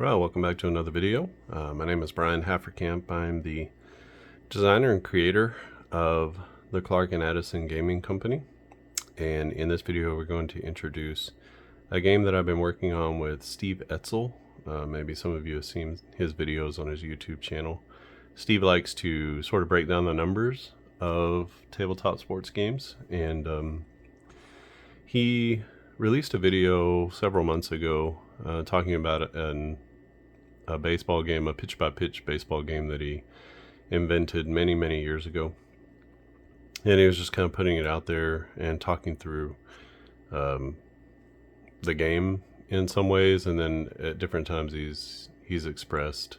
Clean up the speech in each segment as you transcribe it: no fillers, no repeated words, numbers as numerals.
Well, welcome back to another video. My name is Brian Hafferkamp. I'm the designer and creator of the Clark and Addison Gaming Company. And in this video, we're going to introduce a game that I've been working on with Steve Etzel. Maybe some of you have seen his videos on his YouTube channel. Steve likes to sort of break down the numbers of tabletop sports games, and he released a video several months ago talking about a baseball game, a pitch-by-pitch baseball game that he invented many years ago. And he was just kind of putting it out there and talking through the game in some ways, and then at different times he's expressed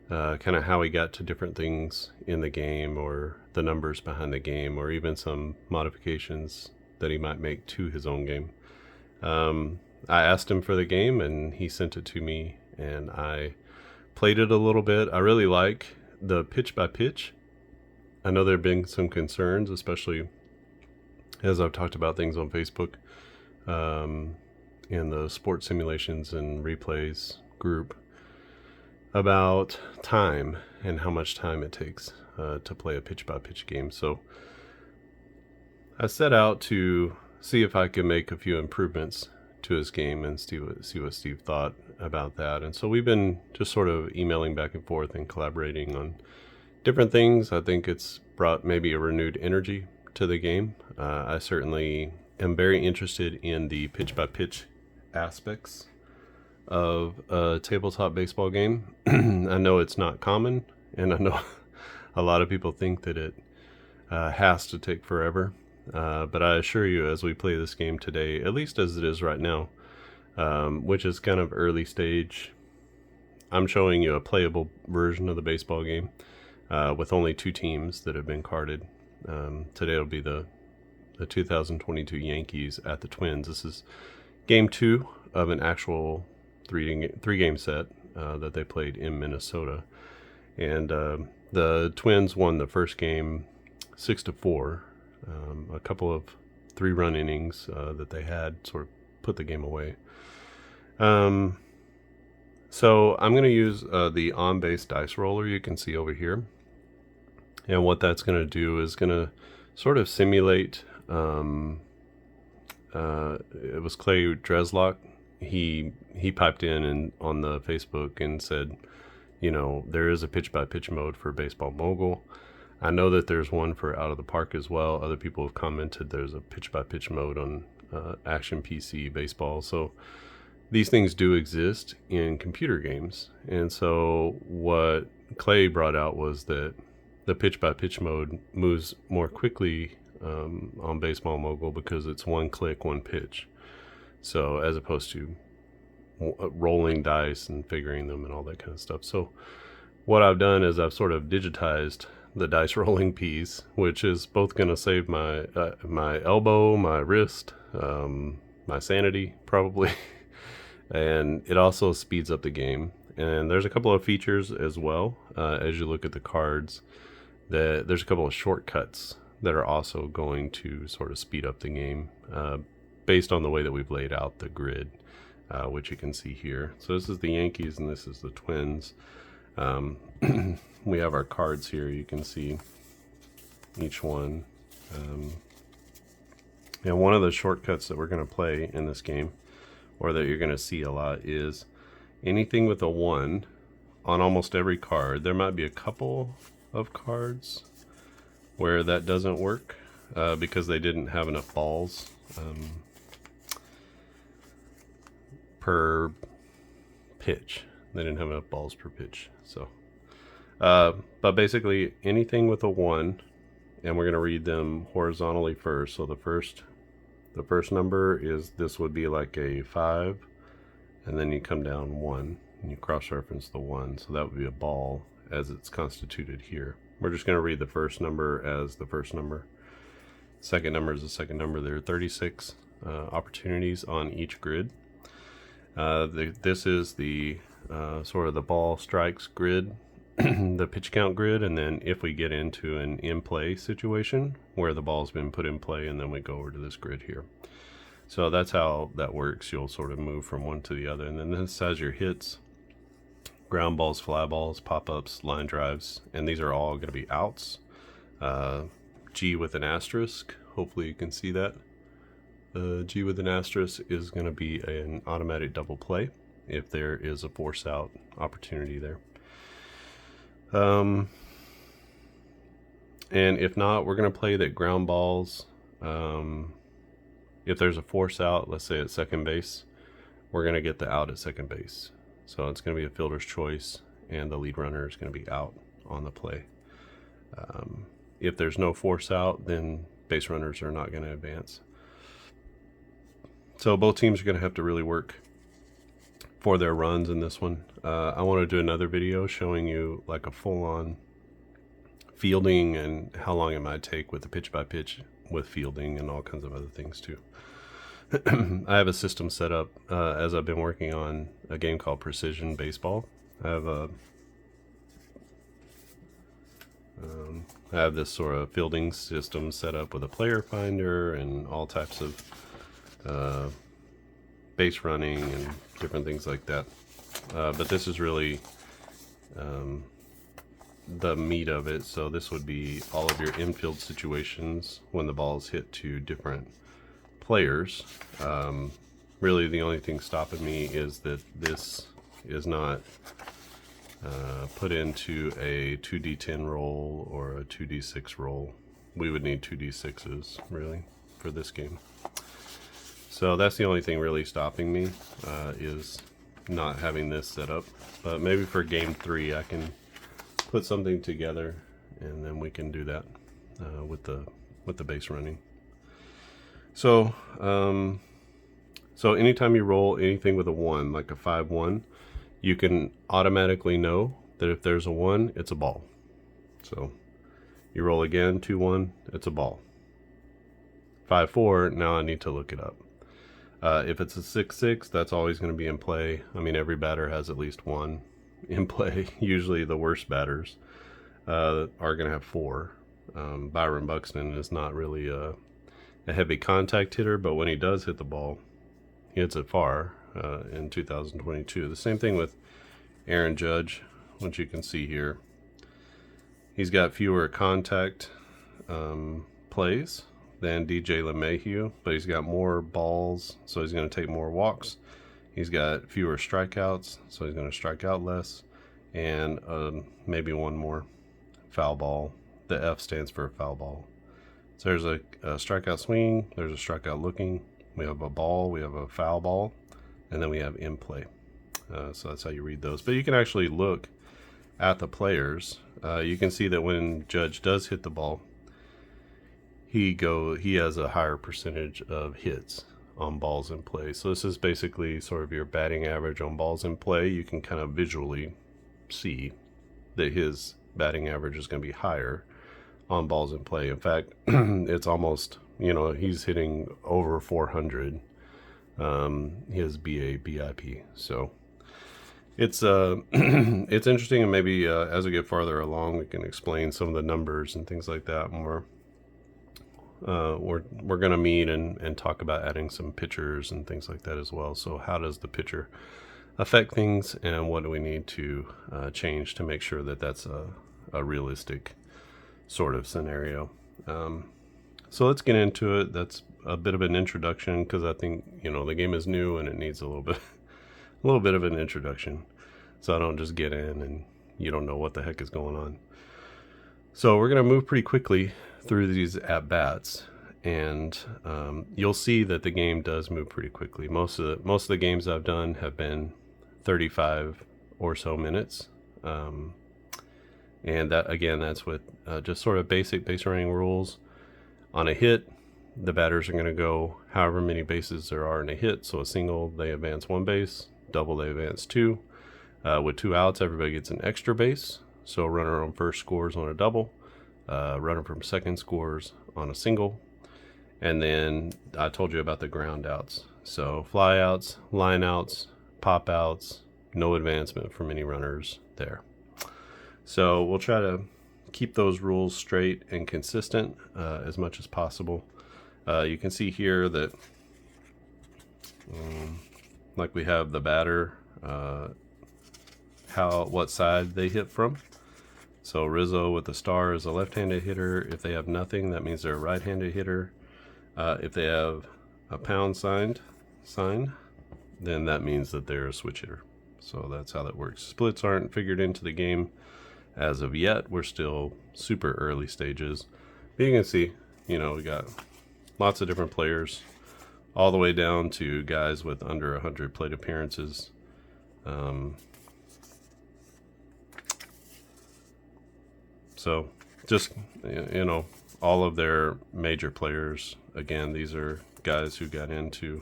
kind of how he got to different things in the game, or the numbers behind the game, or even some modifications that he might make to his own game. I asked him for the game and he sent it to me, and I played it a little bit. I really like the pitch by pitch. I know there have been some concerns, especially as I've talked about things on Facebook, in the sports simulations and replays group, about time and how much time it takes to play a pitch by pitch game. So I set out to see if I could make a few improvements to his game and see what Steve thought about that. And so we've been just sort of emailing back and forth and collaborating on different things. I think it's brought maybe a renewed energy to the game. I certainly am very interested in the pitch by pitch aspects of a tabletop baseball game. I know it's not common, and I know a lot of people think that it has to take forever. But I assure you, as we play this game today, at least as it is right now, which is kind of early stage, I'm showing you a playable version of the baseball game with only 2 teams that have been carded. Today it'll be the 2022 Yankees at the Twins. This is game 2 of an actual three-game set that they played in Minnesota. And the Twins won the first game 6-4. A couple of 3-run innings that they had sort of put the game away. So I'm going to use the on-base dice roller you can see over here. And what that's going to do is going to sort of simulate, it was Clay Dreslock. He piped in and on the Facebook and said, you know, there is a pitch-by-pitch mode for Baseball Mogul. I know that there's one for Out of the Park as well. Other people have commented there's a pitch-by-pitch mode on Action PC Baseball. So these things do exist in computer games. And so what Clay brought out was that the pitch-by-pitch mode moves more quickly on Baseball Mogul because it's one click, one pitch. So as opposed to rolling dice and figuring them and all that kind of stuff. So what I've done is I've sort of digitized the dice rolling piece, which is both going to save my my elbow, my wrist, my sanity probably, and it also speeds up the game. And there's a couple of features as well as you look at the cards. There's a couple of shortcuts that are also going to sort of speed up the game based on the way that we've laid out the grid, which you can see here. So this is the Yankees and this is the Twins. We have our cards here. You can see each one. And one of the shortcuts that we're going to play in this game, or that you're going to see a lot, is anything with a 1 on almost every card. There might be a couple of cards where that doesn't work because they didn't have enough balls per pitch. They didn't have enough balls per pitch. So but basically anything with a 1, and we're going to read them horizontally first. So the first number is, this would be like a 5, and then you come down 1 and you cross-reference the 1. So that would be a ball as it's constituted here. We're just going to read the first number as the first number. Second number is the second number. There are 36 opportunities on each grid. This is the sort of the ball strikes grid, the pitch count grid, and then if we get into an in-play situation where the ball's been put in play, and then we go over to this grid here. So that's how that works. You'll sort of move from one to the other, and then this has your hits ground balls, fly balls, pop-ups, line drives, and these are all going to be outs. G with an asterisk, hopefully you can see that. G with an asterisk is going to be an automatic double play if there is a force out opportunity there. And if not, we're going to play that ground balls, if there's a force out, let's say at second base, we're going to get the out at second base. So it's going to be a fielder's choice, and the lead runner is going to be out on the play. If there's no force out, then base runners are not going to advance. So both teams are going to have to really work for their runs in this one. I want to do another video showing you like a full-on fielding and how long it might take with the pitch by pitch with fielding and all kinds of other things too. I have a system set up as I've been working on a game called Precision Baseball. I have this sort of fielding system set up with a player finder and all types of base running and different things like that. But this is really the meat of it. So this would be all of your infield situations when the ball is hit to different players. Really the only thing stopping me is that this is not put into a 2D10 roll or a 2D6 roll. We would need 2D6s really for this game. So that's the only thing really stopping me, is not having this set up. But maybe for game 3 I can put something together and then we can do that with the base running. So anytime you roll anything with a 1, like a 5-1, you can automatically know that if there's a 1, it's a ball. So you roll again, 2-1, it's a ball. 5-4, now I need to look it up. If it's a 6-6, that's always going to be in play. I mean, every batter has at least 1 in play. Usually the worst batters are going to have 4. Byron Buxton is not really a heavy contact hitter, but when he does hit the ball, he hits it far in 2022. The same thing with Aaron Judge, which you can see here. He's got fewer contact plays than DJ LeMahieu, but he's got more balls, so he's going to take more walks. He's got fewer strikeouts, so he's going to strike out less, and maybe one more foul ball. The F stands for foul ball. So there's a strikeout swing, there's a strikeout looking, we have a ball, we have a foul ball, and then we have in play. So that's how you read those. But you can actually look at the players. You can see that when Judge does hit the ball, he has a higher percentage of hits on balls in play. So this is basically sort of your batting average on balls in play. You can kind of visually see that his batting average is going to be higher on balls in play. In fact, it's almost, he's hitting over 400, his BIP. So it's it's interesting, and maybe as we get farther along, we can explain some of the numbers and things like that more. We're going to meet and talk about adding some pitchers and things like that as well. So how does the pitcher affect things, and what do we need to change to make sure that that's a realistic sort of scenario? So let's get into it. That's a bit of an introduction, because I think the game is new and it needs a little bit of an introduction, so I don't just get in and you don't know what the heck is going on. So we're going to move pretty quickly through these at bats, and you'll see that the game does move pretty quickly. Most of the games I've done have been 35 or so minutes, and that, again, that's with just sort of basic base running rules. On a hit, the batters are going to go however many bases there are in a hit. So a single, they advance 1 base. Double, they advance 2. With 2 outs, everybody gets an extra base. So a runner on first scores on a double. Runner from second scores on a single. And then I told you about the ground outs. So fly outs, line outs, pop outs, no advancement from any runners there. So we'll try to keep those rules straight and consistent as much as possible. You can see here that like we have the batter what side they hit from. So Rizzo with the star is a left-handed hitter. If they have nothing, that means they're a right-handed hitter. If they have a pound sign, then that means that they're a switch hitter. So that's how that works. Splits aren't figured into the game as of yet. We're still super early stages. But you can see, we got lots of different players, all the way down to guys with under 100 plate appearances. So just, all of their major players. Again, these are guys who got into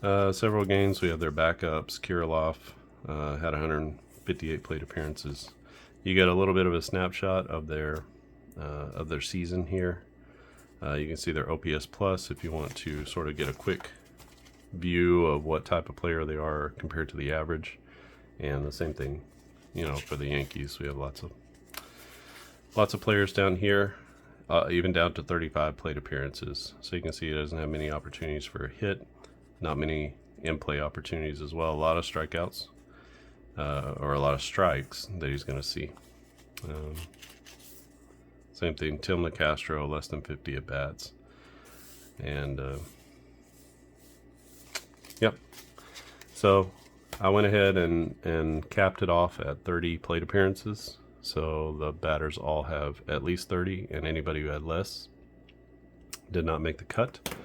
several games. We have their backups. Kirilloff had 158 plate appearances. You get a little bit of a snapshot of their season here. You can see their OPS plus if you want to sort of get a quick view of what type of player they are compared to the average. And the same thing, for the Yankees. We have lots of players down here, even down to 35 plate appearances. So you can see it doesn't have many opportunities for a hit, not many in-play opportunities as well. A lot of strikeouts, or a lot of strikes that he's going to see. Same thing, Tim LeCastro, less than 50 at bats. And, yep. So I went ahead and capped it off at 30 plate appearances. So the batters all have at least 30, and anybody who had less did not make the cut.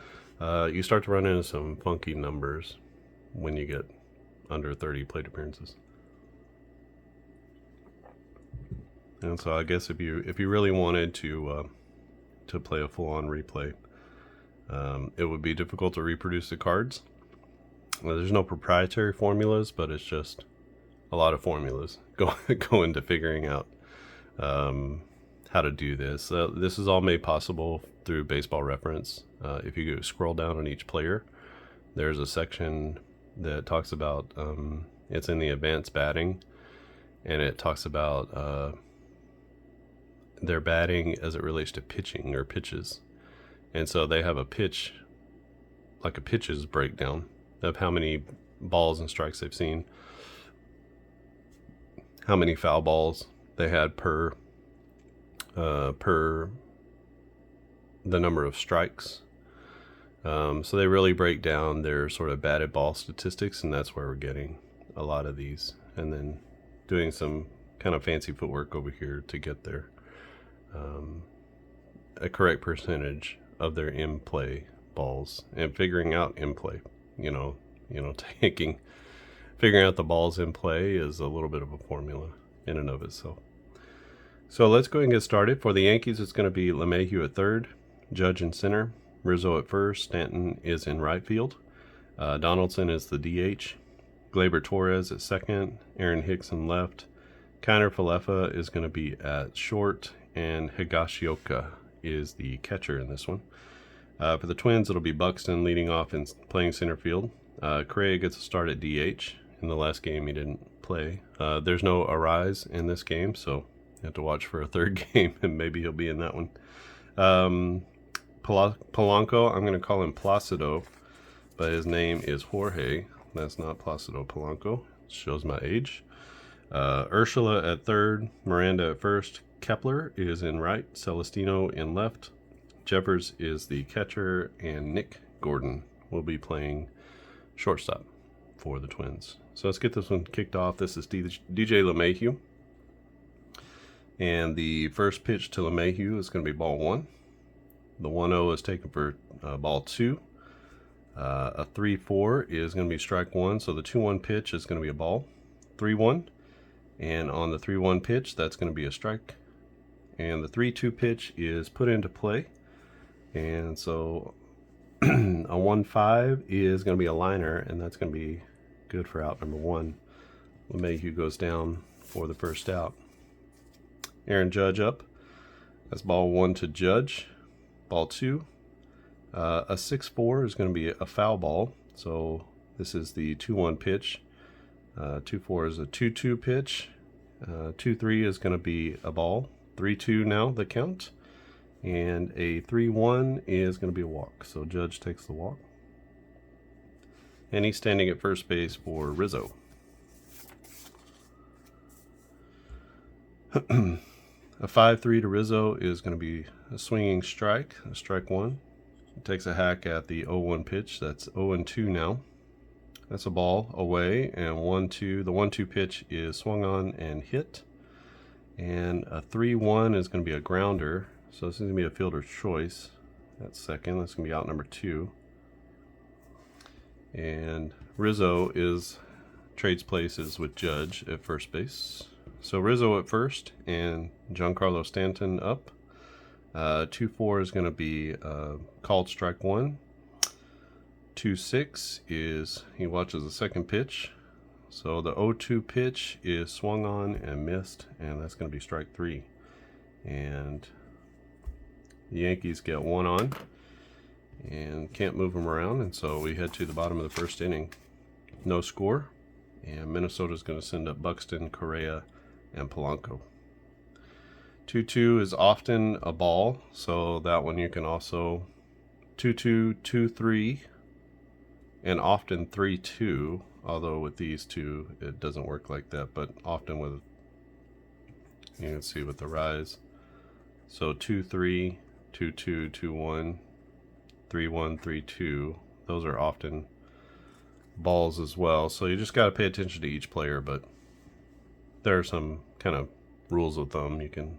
You start to run into some funky numbers when you get under 30 plate appearances. And so I guess if you really wanted to play a full-on replay, it would be difficult to reproduce the cards. Well, there's no proprietary formulas, but it's just a lot of formulas go into figuring out how to do this. This is all made possible through Baseball Reference. If you go scroll down on each player, there's a section that talks about, it's in the advanced batting, and it talks about their batting as it relates to pitching or pitches. And so they have a pitch, like a pitches breakdown of how many balls and strikes they've seen, how many foul balls they had per the number of strikes. So they really break down their sort of batted ball statistics, and that's where we're getting a lot of these. And then doing some kind of fancy footwork over here to get their a correct percentage of their in-play balls, and figuring out in-play. Figuring out the balls in play is a little bit of a formula in and of itself. So let's go ahead and get started. For the Yankees, it's going to be LeMahieu at third, Judge in center, Rizzo at first, Stanton is in right field, Donaldson is the DH, Gleyber Torres at second, Aaron Hicks in left, Kiner Falefa is going to be at short, and Higashioka is the catcher in this one. For the Twins, it'll be Buxton leading off and playing center field. Correa gets a start at DH. In the last game, he didn't play. There's no Arraez in this game, so you have to watch for a third game, and maybe he'll be in that one. Polanco, I'm going to call him Placido, but his name is Jorge. That's not Placido Polanco. Shows my age. Urshela at third, Miranda at first, Kepler is in right, Celestino in left, Jeffers is the catcher, and Nick Gordon will be playing shortstop for the Twins. So let's get this one kicked off. This is DJ LeMahieu. And the first pitch to LeMahieu is going to be ball one. The 1-0 is taken for ball two. A 3-4 is going to be strike one. So the 2-1 pitch is going to be a ball. 3-1. And on the 3-1 pitch, that's going to be a strike. And the 3-2 pitch is put into play. And so a 1-5 is going to be a liner, and that's going to be good for out number one. LeMahieu goes down for the first out. Aaron Judge up. That's ball one to Judge. Ball two. A 6-4 is going to be a foul ball. So this is the 2-1 pitch. 2-4 is a 2-2 pitch. 2-3 is going to be a ball. 3-2 now, the count. And a 3-1 is going to be a walk. So Judge takes the walk. And he's standing at first base for Rizzo. A 5-3 to Rizzo is going to be a swinging strike, a strike one. It takes a hack at the 0-1 pitch. That's 0-2 now. That's a ball away, and 1-2. The 1-2 pitch is swung on and hit. And a 3-1 is going to be a grounder. So this is going to be a fielder's choice. That's second. That's going to be out number 2. And Rizzo trades places with Judge at first base. So Rizzo at first and Giancarlo Stanton up. 2-4 is going to be called strike one. 2-6 is he watches the second pitch. So the 0-2 pitch is swung on and missed, and that's going to be strike 3. And the Yankees get one on and can't move them around, and so we head to the bottom of the first inning. No score, and Minnesota's going to send up Buxton, Correa, and Polanco. 2-2 is often a ball, so that one you can also 2-2, 2-3, and often 3-2, although with these two it doesn't work like that, but often with, you can see with the Arraez. So 2-3, 2-2, 2-1, 3-1, 3-2, those are often balls as well. So you just got to pay attention to each player, but there are some kind of rules of thumb. You can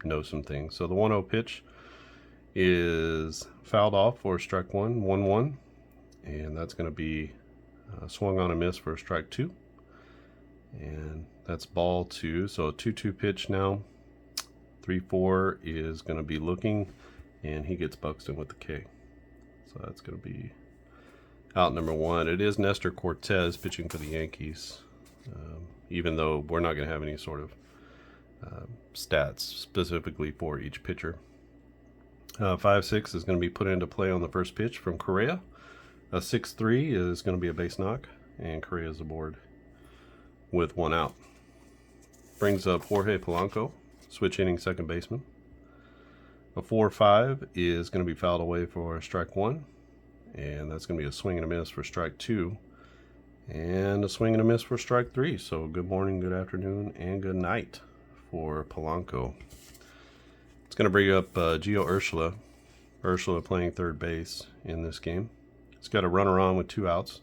know some things. So the 1-0 pitch is fouled off for strike one, 1-1, and that's going to be swung on a miss for strike 2, and that's ball 2. So a 2-2 pitch now. 3-4 is going to be looking, and he gets Buxton with the K. So that's going to be out number 1. It is Nestor Cortez pitching for the Yankees, even though we're not going to have any sort of stats specifically for each pitcher. 5-6 is going to be put into play on the first pitch from Correa. A 6-3 is going to be a base knock, and Correa's aboard with one out. Brings up Jorge Polanco, switch inning second baseman. A 4-5 is going to be fouled away for strike 1, and that's going to be a swing and a miss for strike 2, and a swing and a miss for strike 3. So good morning, good afternoon, and good night for Polanco. It's going to bring up Gio Urshela. Urshela playing third base in this game. It's got a runner on with 2 outs.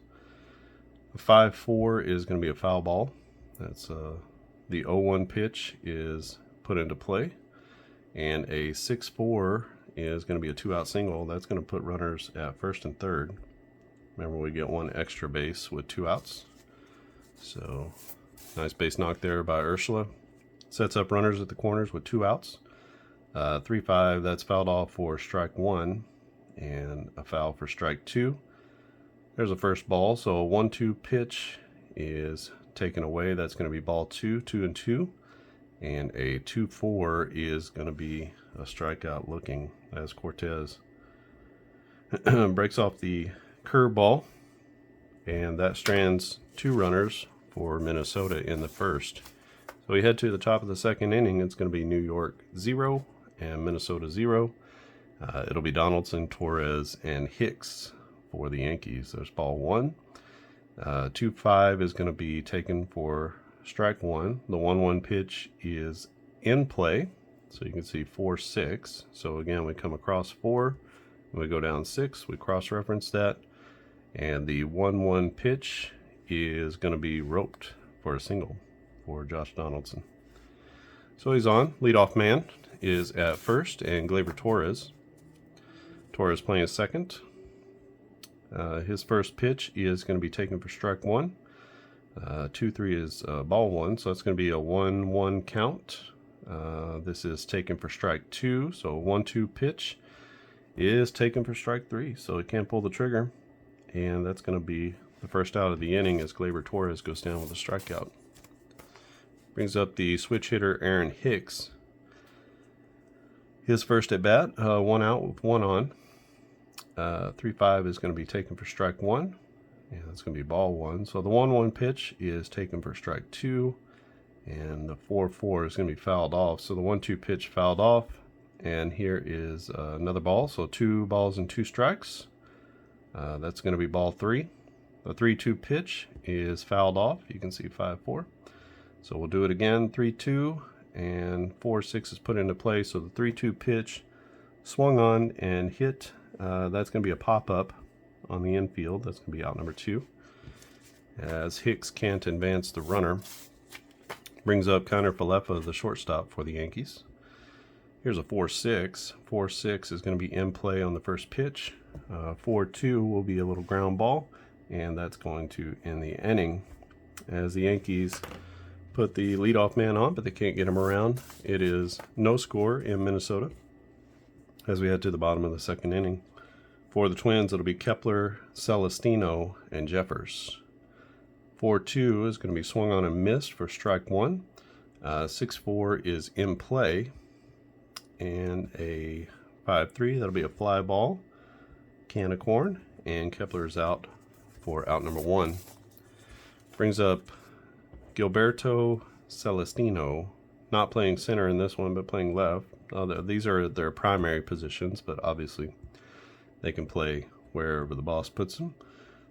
A 5-4 is going to be a foul ball. That's the 0-1 pitch is put into play. And a 6-4 is going to be a 2-out single. That's going to put runners at first and third. Remember, we get one extra base with 2 outs. So nice base knock there by Urshela. Sets up runners at the corners with 2 outs. 3-5, that's fouled off for strike 1, and a foul for strike 2. There's a first ball, so a 1-2 pitch is taken away. That's going to be ball 2, 2-2, and a 2-4 is going to be a strikeout looking as Cortez breaks off the curveball, and that strands 2 runners for Minnesota in the first. So we head to the top of the second inning. It's going to be New York 0 and Minnesota 0. It'll be Donaldson, Torres, and Hicks for the Yankees. There's ball 1. 2-5 is going to be taken for strike 1. The 1-1 pitch is in play. So you can see 4-6. So again, we come across 4. We go down 6. We cross-reference that. And the 1-1 pitch is going to be roped for a single for Josh Donaldson. So he's on. Leadoff man is at first, and Gleyber Torres. Torres playing second. His first pitch is going to be taken for strike 1. 2-3 is ball 1, so it's going to be a 1-1 count. This is taken for strike 2, so a 1-2 pitch is taken for strike 3, so he can't pull the trigger, and that's going to be the first out of the inning as Gleyber Torres goes down with a strikeout. Brings up the switch hitter Aaron Hicks. His first at bat, 1 out with 1 on. 3-5 is going to be taken for strike 1. And that's going to be ball 1. So the 1-1 pitch is taken for strike 2. And the 4-4 is going to be fouled off. So the 1-2 pitch fouled off. And here is another ball. So 2 balls and 2 strikes. That's going to be ball 3. The 3-2 pitch is fouled off. You can see 5-4. So we'll do it again, 3-2, and 4-6 is put into play. So the 3-2 pitch swung on and hit. That's going to be a pop-up on the infield. That's going to be out number 2. As Hicks can't advance the runner. Brings up Kiner Falefa, the shortstop for the Yankees. Here's a 4-6. 4-6 is going to be in play on the first pitch. 4-2 will be a little ground ball, and that's going to end the inning. As the Yankees put the leadoff man on, but they can't get him around. It is no score in Minnesota as we head to the bottom of the second inning. For the Twins, it'll be Kepler, Celestino, and Jeffers. 4-2 is going to be swung on and missed for strike 1. 6-4 is in play. And a 5-3, that'll be a fly ball, can of corn, and Kepler is out for out number 1. Brings up Gilberto Celestino, not playing center in this one, but playing left. These are their primary positions, but obviously they can play wherever the boss puts them.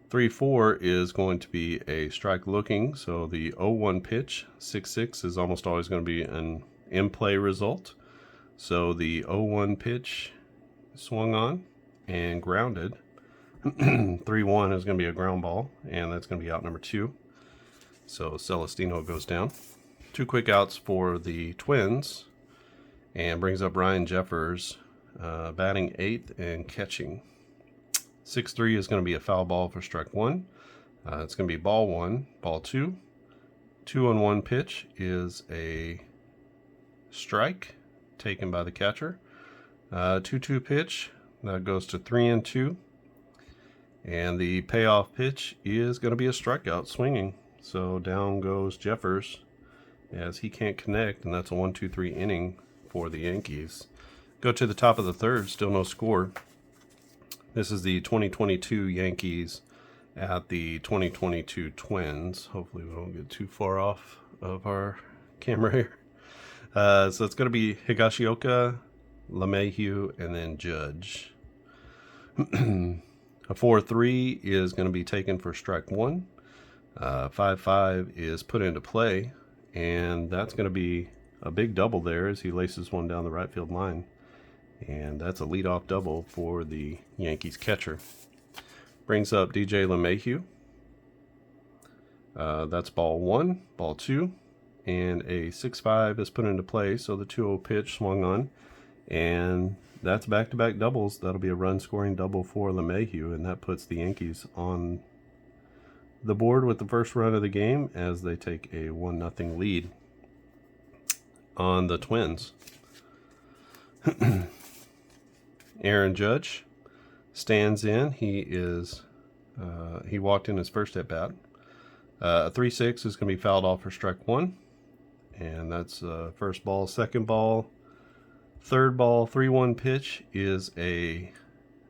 3-4 is going to be a strike looking, so the 0-1 pitch, 6-6 is almost always going to be an in-play result. So the 0-1 pitch swung on and grounded. 3-1 is going to be a ground ball, and that's going to be out number 2. So Celestino goes down. 2 quick outs for the Twins, and brings up Ryan Jeffers, batting 8th and catching. 6-3 is going to be a foul ball for strike 1. It's going to be ball 1, ball 2. 2-1 pitch is a strike taken by the catcher. 2-2 pitch that goes to 3-2, and the payoff pitch is going to be a strikeout swinging. So down goes Jeffers as he can't connect, and that's a 1-2-3 inning for the Yankees. Go to the top of the third, still no score. This is the 2022 Yankees at the 2022 Twins. Hopefully we don't get too far off of our camera here. So it's going to be Higashioka, LeMahieu, and then Judge. A 4-3 is going to be taken for strike 1. 5-5 is put into play, and that's going to be a big double there as he laces one down the right field line. And that's a leadoff double for the Yankees catcher. Brings up DJ LeMahieu. That's ball 1, ball 2. And a 6-5 is put into play, so the 2-0 pitch swung on, and that's back-to-back doubles. That'll be a run-scoring double for LeMahieu, and that puts the Yankees on the board with the first run of the game as they take a 1-0 lead on the Twins. Aaron Judge stands in. He walked in his first at bat. 3-6 is going to be fouled off for strike 1. And that's first ball, second ball, third ball. 3-1 pitch is a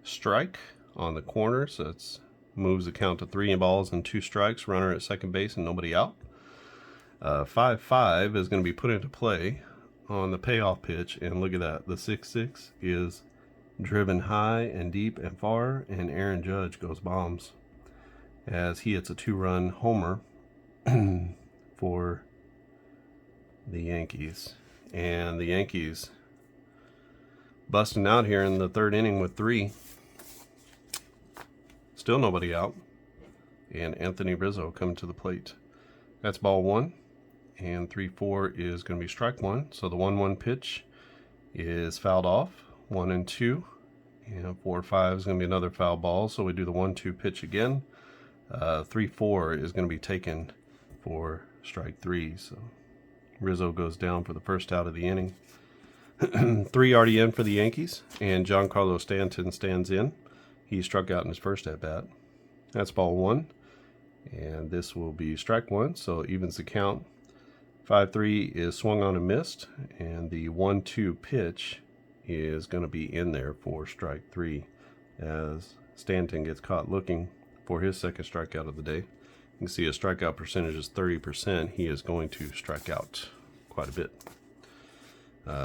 strike on the corner. So it moves the count to 3 balls and 2 strikes. Runner at second base and nobody out. 5-5 is going to be put into play on the payoff pitch. And look at that. The 6-6 is driven high and deep and far. And Aaron Judge goes bombs as he hits a 2-run homer for the Yankees. And the Yankees busting out here in the third inning with 3. Still nobody out. And Anthony Rizzo coming to the plate. That's ball 1. And 3-4 is going to be strike 1. So the 1-1 pitch is fouled off. 1-2. And 4-5 is going to be another foul ball. So we do the 1-2 pitch again. 3-4 is going to be taken for strike 3. So Rizzo goes down for the first out of the inning. 3 already in for the Yankees, and Giancarlo Stanton stands in. He struck out in his first at bat. That's ball 1, and this will be strike 1, so it evens the count. 5-3 is swung on and missed, and the 1-2 pitch is going to be in there for strike 3 as Stanton gets caught looking for his second strikeout of the day. You can see his strikeout percentage is 30%. He is going to strike out quite a bit.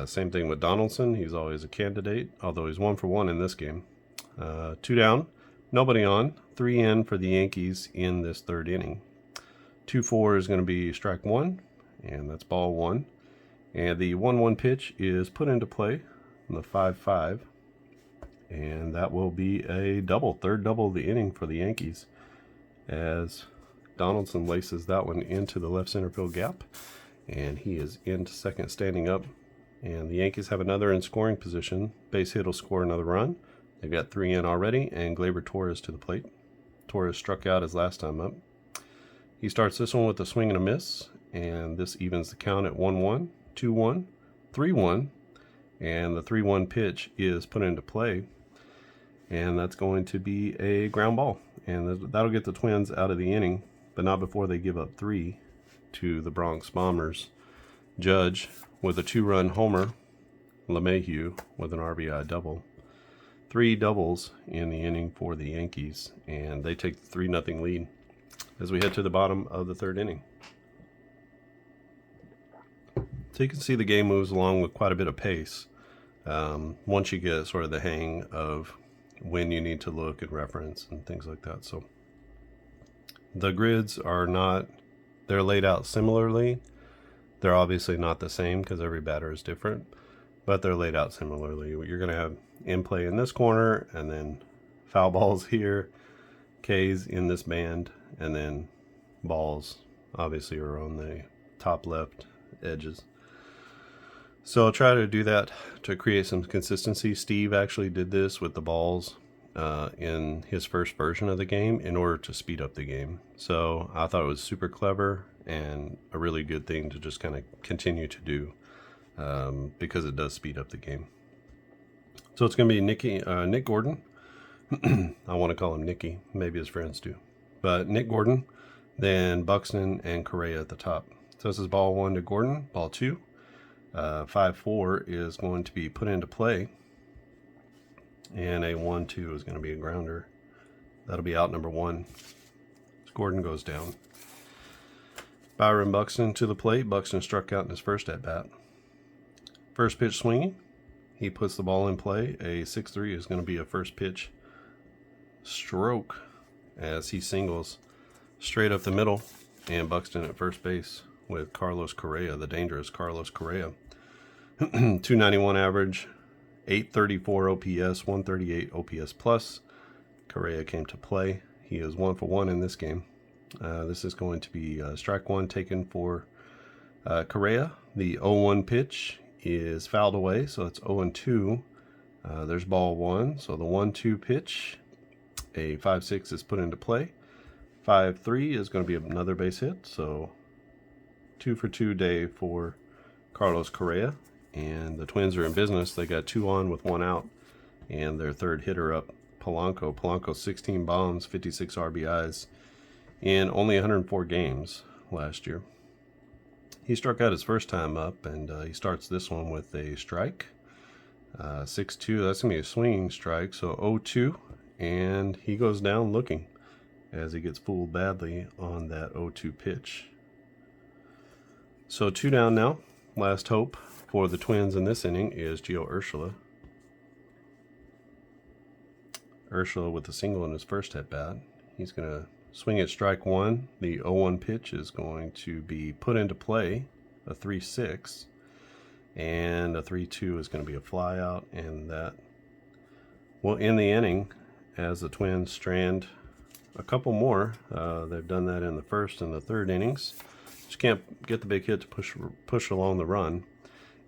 Same thing with Donaldson. He's always a candidate, although he's 1 for 1 in this game. 2 down, nobody on, 3 in for the Yankees in this third inning. 2-4 is going to be strike 1, and that's ball 1. And the 1-1 pitch is put into play in the 5-5. And that will be a double, third double of the inning for the Yankees, as Donaldson laces that one into the left center field gap, and he is into second standing up. And the Yankees have another in scoring position. Base hit will score another run. They've got 3 in already, and Gleyber Torres to the plate. Torres struck out his last time up. He starts this one with a swing and a miss, and this evens the count at 1-1, 2-1, 3-1, and the 3-1 pitch is put into play. And that's going to be a ground ball. And that'll get the Twins out of the inning, but not before they give up 3 to the Bronx Bombers. Judge with a 2-run homer. LeMahieu with an RBI double. 3 doubles in the inning for the Yankees, and they take the 3-0 lead as we head to the bottom of the 3rd inning. So you can see the game moves along with quite a bit of pace once you get sort of the hang of when you need to look and reference and things like that. So the grids are not, they're laid out similarly. They're obviously not the same because every batter is different, but they're laid out similarly. You're going to have in play in this corner, and then foul balls here, K's in this band, and then balls obviously are on the top left edges. So I'll try to do that to create some consistency. Steve actually did this with the balls in his first version of the game in order to speed up the game. So I thought it was super clever and a really good thing to just kind of continue to do because it does speed up the game. So it's going to be Nick Gordon. I want to call him Nicky. Maybe his friends do. But Nick Gordon, then Buxton and Correa at the top. So this is ball 1 to Gordon, ball 2. 5-4 is going to be put into play, and a 1-2 is going to be a grounder. That'll be out number 1. Gordon goes down. Byron Buxton to the plate. Buxton struck out in his first at bat. First pitch swinging. He puts the ball in play. A 6-3 is going to be a first pitch stroke as he singles straight up the middle, and Buxton at first base with Carlos Correa, the dangerous Carlos Correa. 291 average, 834 OPS, 138 OPS plus. Correa came to play. He is 1 for 1 in this game. This is going to be strike 1 taken for Correa. The 0-1 pitch is fouled away, so it's 0-2. There's ball 1. So the 1-2 pitch, a 5-6 is put into play. 5-3 is going to be another base hit. So 2 for 2 day for Carlos Correa. And the Twins are in business. They got 2 on with 1 out. And their third hitter up, Polanco. Polanco 16 bombs, 56 RBIs in only 104 games last year. He struck out his first time up, and he starts this one with a strike. 6-2, that's going to be a swinging strike, so 0-2. And he goes down looking as he gets fooled badly on that 0-2 pitch. So 2 down now. Last hope for the Twins in this inning is Gio Urshela. Urshela with a single in his first at bat. He's going to swing at strike 1. The 0-1 pitch is going to be put into play, a 3-6. And a 3-2 is going to be a fly out, and that will end the inning as the Twins strand a couple more. They've done that in the first and the third innings. Just can't get the big hit to push along the run.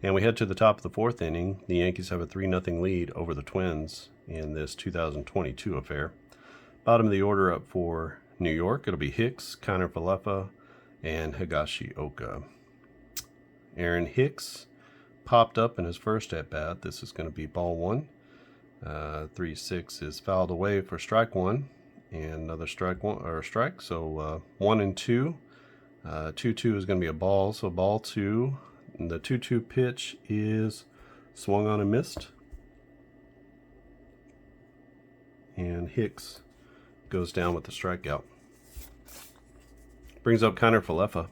And we head to the top of the 4th inning. The Yankees have a 3-0 lead over the Twins in this 2022 affair. Bottom of the order up for New York, it'll be Hicks, Kiner-Falefa, and Higashioka. Aaron Hicks popped up in his first at-bat. This is going to be ball 1. 3-6 is fouled away for strike 1, and another strike. So 1 and 2. 2-2 is going to be a ball. So ball 2. And the 2-2 pitch is swung on and missed. And Hicks goes down with the strikeout. Brings up Kiner-Falefa,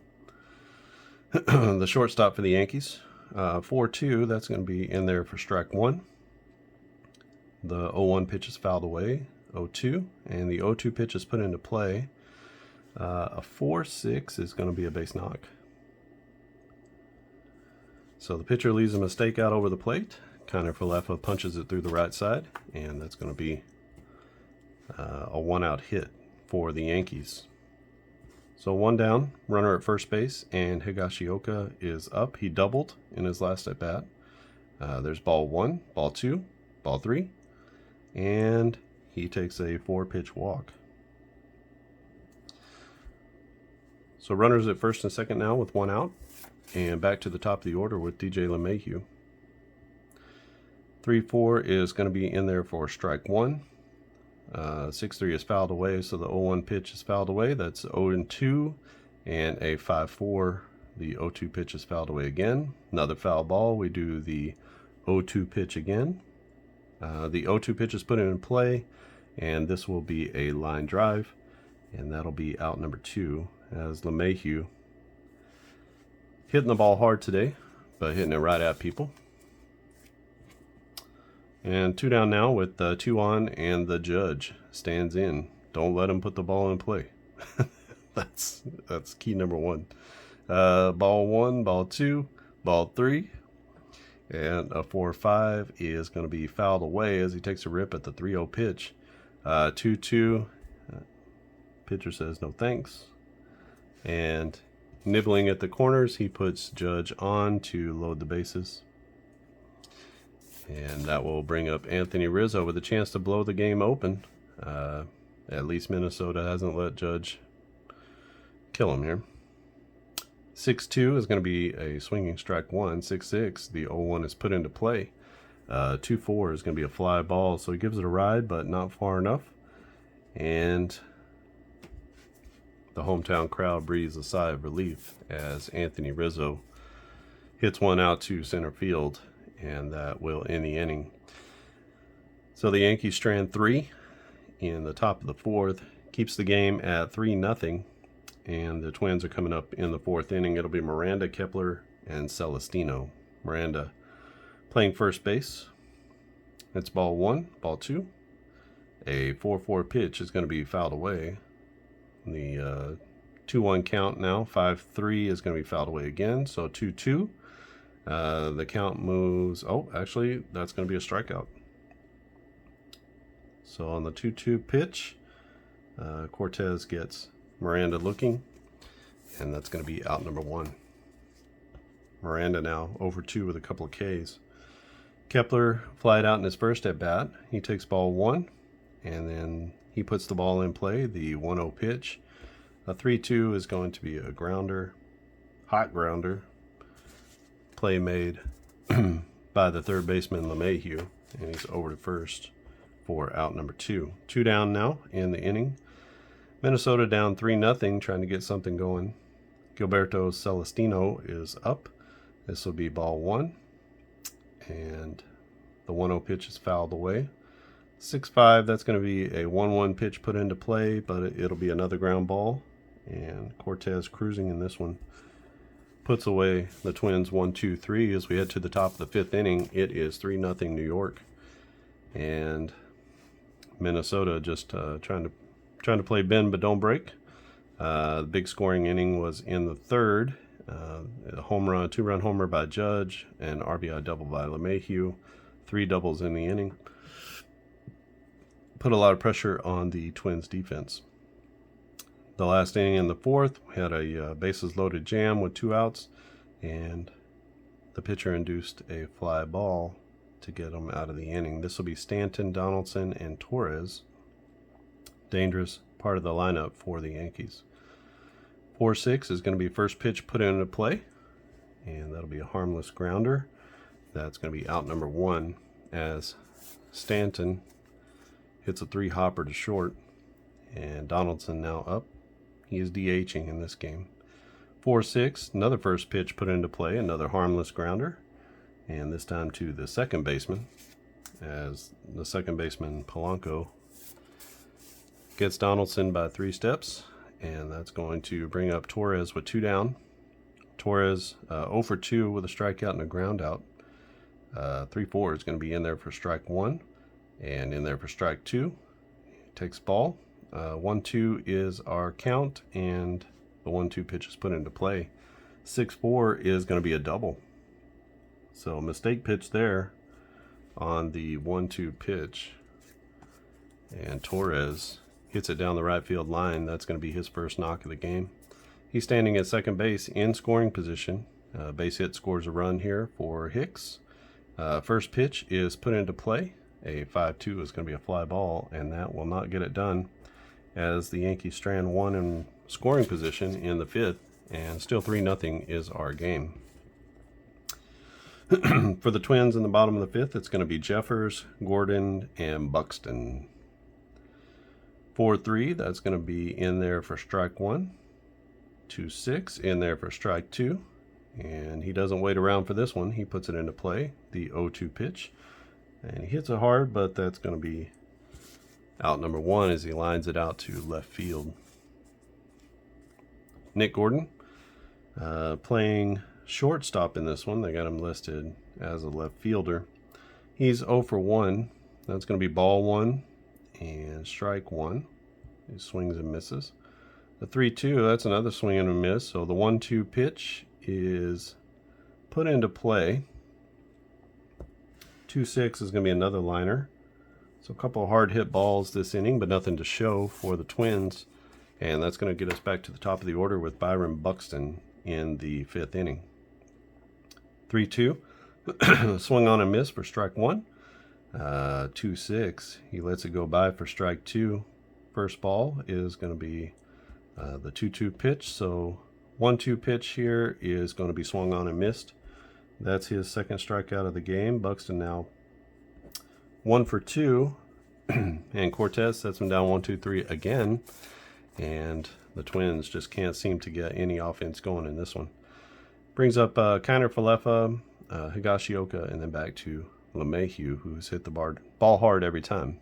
the shortstop for the Yankees. 4-2, that's going to be in there for strike 1. The 0-1 pitch is fouled away, 0-2, and the 0-2 pitch is put into play. A 4-6 is going to be a base knock. So the pitcher leaves a mistake out over the plate. Connor Falefa punches it through the right side, and that's going to be a one-out hit for the Yankees. So one down, runner at first base, and Higashioka is up. He doubled in his last at bat. There's ball 1, ball 2, ball 3, and he takes a 4-pitch walk. So runners at first and second now with one out, and back to the top of the order with DJ LeMahieu. 3-4 is going to be in there for strike 1. 6-3 is fouled away, so the 0-1 pitch is fouled away. That's 0-2, and a 5-4. The 0-2 pitch is fouled away again. Another foul ball. We do the 0-2 pitch again. The 0-2 pitch is put in play, and this will be a line drive, and that'll be out number 2 as LeMahieu hitting the ball hard today, but hitting it right at people. And 2 down now with 2 on, and the judge stands in. Don't let him put the ball in play. That's key number 1. Ball 1, ball 2, ball 3, and a 4-5 is going to be fouled away as he takes a rip at the 3-0 pitch. 2-2. Pitcher says no thanks. And nibbling at the corners, he puts Judge on to load the bases. And that will bring up Anthony Rizzo with a chance to blow the game open. At least Minnesota hasn't let Judge kill him here. 6-2 is going to be a swinging strike 1. 6-6, the 0-1 is put into play. 2-4 is going to be a fly ball, so he gives it a ride, but not far enough. And the hometown crowd breathes a sigh of relief as Anthony Rizzo hits one out to center field, and that will end the inning. So the Yankees strand 3 in the top of the 4th, keeps the game at 3-0, and the Twins are coming up in the 4th inning. It'll be Miranda, Kepler, and Celestino. Miranda playing first base. It's ball 1, ball 2. A 4-4 pitch is going to be fouled away. The 2-1 count now. 5-3 is going to be fouled away again, so 2-2. The count moves. Oh, actually, that's going to be a strikeout. So on the 2-2 pitch, Cortez gets Miranda looking, and that's going to be out number 1. Miranda now over 2 with a couple of Ks. Kepler flied out in his first at bat. He takes ball 1, and then he puts the ball in play, the 1-0 pitch. A 3-2 is going to be a grounder, hot grounder. Play made by the third baseman LeMahieu, and he's over to first for out number 2. 2 down now in the inning. Minnesota down 3-0, trying to get something going. Gilberto Celestino is up. This will be ball 1, and the 1-0 pitch is fouled away. 6-5, that's going to be a 1-1 pitch put into play, but it'll be another ground ball, and Cortez cruising in this one puts away the Twins 1-2-3 as we head to the top of the 5th inning. It is 3-0 New York, and Minnesota just trying to play bend but don't break. The big scoring inning was in the 3rd. A home run, 2-run homer by Judge, and RBI double by LeMahieu. 3 doubles in the inning. Put a lot of pressure on the Twins defense. The last inning in the 4th, we had a bases loaded jam with 2 outs, and the pitcher induced a fly ball to get them out of the inning. This will be Stanton, Donaldson, and Torres. Dangerous part of the lineup for the Yankees. 4-6 is going to be first pitch put into play, and that'll be a harmless grounder. That's going to be out number 1 as Stanton hits a 3-hopper to short, and Donaldson now up. He is DHing in this game. 4-6, another first pitch put into play, another harmless grounder, and this time to the second baseman, as the second baseman Polanco gets Donaldson by 3 steps, and that's going to bring up Torres with 2 down. Torres 0 for 2 with a strikeout and a ground out. 3-4 is going to be in there for strike 1, and in there for strike 2. Takes ball. 1-2 is our count, and the 1-2 pitch is put into play. 6-4 is going to be a double. So mistake pitch there on the 1-2 pitch. And Torres hits it down the right field line. That's going to be his first knock of the game. He's standing at second base in scoring position. Base hit scores a run here for Hicks. First pitch is put into play. A 5-2 is going to be a fly ball, and that will not get it done as the Yankees strand one in scoring position in the fifth, and still 3-0 is our game. For the Twins in the bottom of the fifth, it's going to be Jeffers, Gordon, and Buxton. 4-3, that's going to be in there for strike one. 2-6 in there for strike two. And he doesn't wait around for this one. He puts it into play, the 0-2 pitch. And he hits it hard, but that's going to be out number one as he lines it out to left field. Nick Gordon playing shortstop in this one. They got him listed as a left fielder. He's 0 for 1. That's going to be ball one and strike one. He swings and misses. The 3-2, that's another swing and a miss. So the 1-2 pitch is put into play. 2-6 is going to be another liner. So a couple of hard hit balls this inning, but nothing to show for the Twins. And that's going to get us back to the top of the order with Byron Buxton in the fifth inning. 3-2, swing on a miss for strike one. 2-6, he lets it go by for strike two. First ball is going to be the 2-2 pitch. So 1-2 pitch here is going to be swung on and missed. That's his second strikeout of the game. Buxton now 1 for 2, and Cortez sets him down 1-2-3 again. And the Twins just can't seem to get any offense going in this one. Brings up Kiner Falefa, Higashioka, and then back to LeMahieu, who's hit the ball hard every time.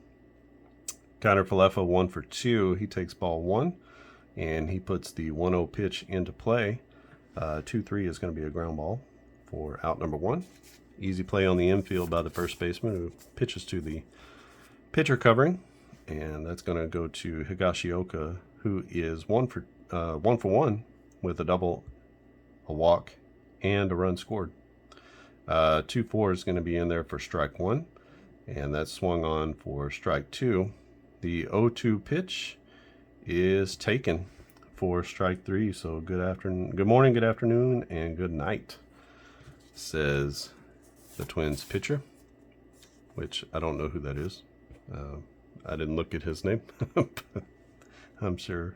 Kiner Falefa 1 for 2. He takes ball one, and he puts the 1-0 pitch into play. 2-3 is going to be a ground ball for out number one. Easy play on the infield by the first baseman, who pitches to the pitcher covering, and that's going to go to Higashioka, who is 1 for 1 with a double, a walk, and a run scored. 2-4 is going to be in there for strike one, and that's swung on for strike two. The 0-2 pitch is taken for strike three. So good morning, good afternoon, and good night, says the Twins pitcher, which I don't know who that is. I didn't look at his name, but I'm sure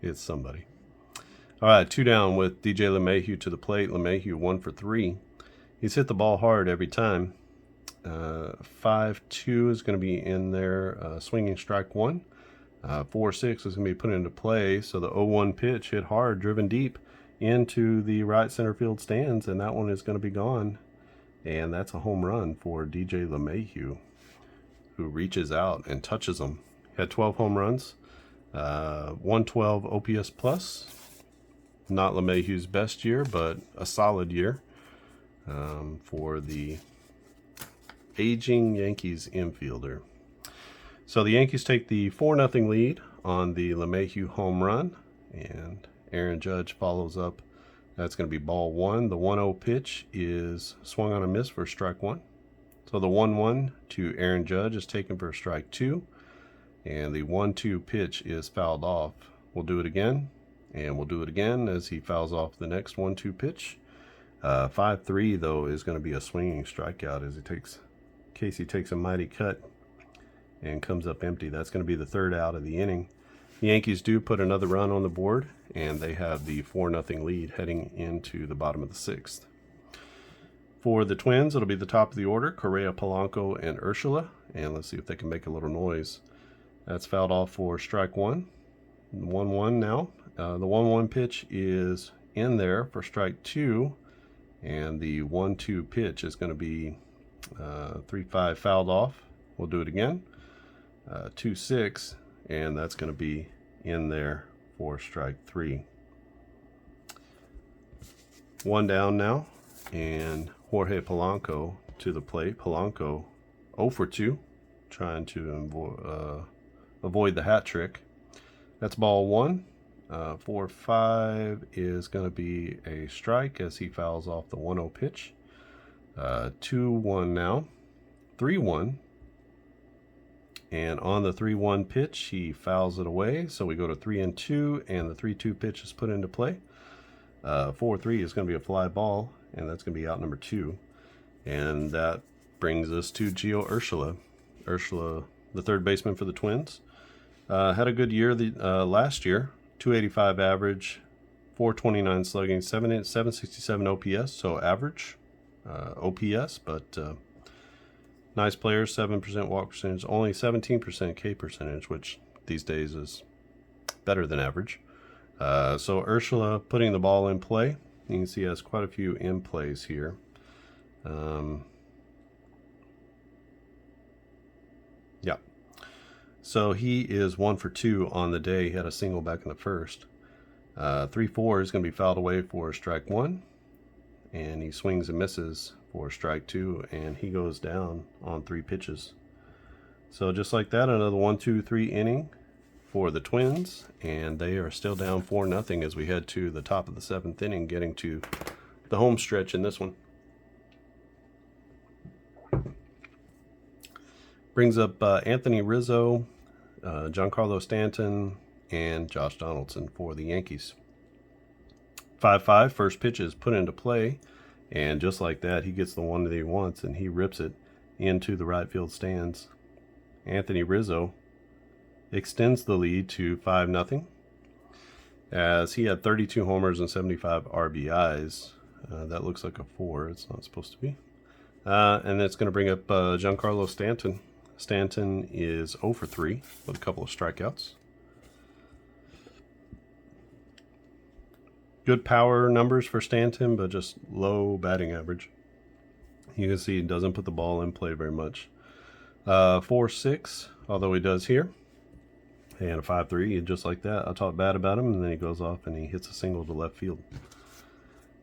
it's somebody. All right, 2 down with DJ LeMahieu to the plate. LeMahieu 1 for 3. He's hit the ball hard every time. 5-2 is going to be in there, swinging strike one. 4-6 is going to be put into play. So the 0-1 pitch hit hard, driven deep into the right center field stands, and that one is going to be gone. And that's a home run for DJ LeMahieu, who reaches out and touches them. Had 12 home runs, 112 OPS plus. Not LeMahieu's best year, but a solid year for the aging Yankees infielder. So the Yankees take the 4-0 lead on the LeMahieu home run, and Aaron Judge follows up. That's going to be ball one. The 1-0 pitch is swung on a miss for strike one. So the 1-1 to Aaron Judge is taken for strike two, and the 1-2 pitch is fouled off. We'll do it again, and we'll do it again as he fouls off the next 1-2 pitch. 5-3 though is going to be a swinging strikeout as Casey takes a mighty cut and comes up empty. That's going to be the third out of the inning. The Yankees do put another run on the board, and they have the 4-0 lead heading into the bottom of the sixth. For the Twins, it'll be the top of the order, Correa, Polanco, and Urshela. And let's see if they can make a little noise. That's fouled off for strike one. 1-1 now. The 1-1 pitch is in there for strike two, and the 1-2 pitch is going to be 3-5 fouled off. We'll do it again. 2-6, and that's going to be in there for strike three. 1 down now, and Jorge Polanco to the plate. Polanco 0 for 2, trying to avoid the hat trick. That's ball one. 4-5 is going to be a strike as he fouls off the 1-0 pitch. 2-1 now. 3-1. And on the 3-1 pitch, he fouls it away. So we go to 3-2, and the 3-2 pitch is put into play. 4-3 is going to be a fly ball, and that's going to be out number 2. And that brings us to Gio Urshela. Urshela, the third baseman for the Twins. Had a good year last year. 285 average, 429 slugging, 767 OPS, so average OPS, but nice player, 7% walk percentage, only 17% K percentage, which these days is better than average. So Urshela putting the ball in play. You can see he has quite a few in plays here. Yeah. So he is 1 for 2 on the day. He had a single back in the first. 3-4 is going to be fouled away for strike 1. And he swings and misses for strike 2. And he goes down on 3 pitches. So just like that, another 1-2-3 inning for the Twins. And they are still down 4-0 as we head to the top of the 7th inning, getting to the home stretch in this one. Brings up Anthony Rizzo, Giancarlo Stanton, and Josh Donaldson for the Yankees. 5-5, first pitch is put into play, and just like that, he gets the one that he wants, and he rips it into the right field stands. Anthony Rizzo extends the lead to 5-0, as he had 32 homers and 75 RBIs. That looks like a 4. It's not supposed to be. And it's going to bring up Giancarlo Stanton. Stanton is 0 for 3 with a couple of strikeouts. Good power numbers for Stanton, but just low batting average. You can see he doesn't put the ball in play very much. 4-6, although he does here. And a 5-3, just like that. I talked bad about him, and then he goes off and he hits a single to left field.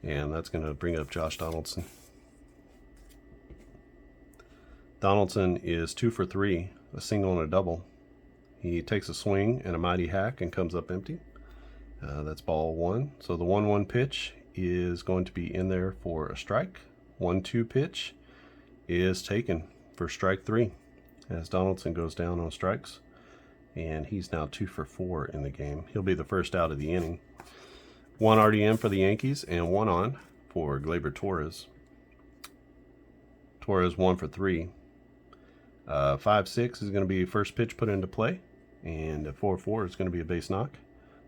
And that's going to bring up Josh Donaldson. Donaldson is 2 for 3, a single and a double. He takes a swing and a mighty hack and comes up empty. That's ball 1. So the 1-1 pitch is going to be in there for a strike. 1-2 pitch is taken for strike 3 as Donaldson goes down on strikes. And he's now 2 for 4 in the game. He'll be the first out of the inning. 1 RDM for the Yankees and 1 on for Gleyber Torres. Torres 1 for 3. 5-6 is going to be first pitch put into play, and 4-4 is going to be a base knock.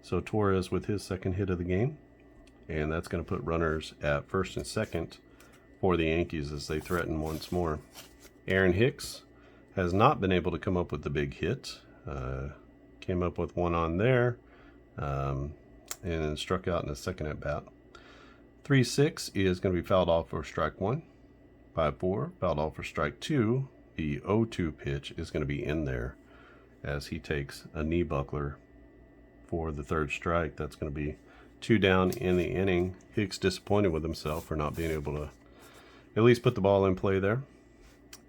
So Torres with his second hit of the game, and that's going to put runners at first and second for the Yankees as they threaten once more. Aaron Hicks has not been able to come up with the big hit. Came up with 1 on there, and struck out in the second at bat. 3-6 is going to be fouled off for strike 1. 5-4 fouled off for strike 2. The 0-2 pitch is going to be in there as he takes a knee buckler for the third strike. That's going to be 2 down in the inning. Hicks disappointed with himself for not being able to at least put the ball in play there.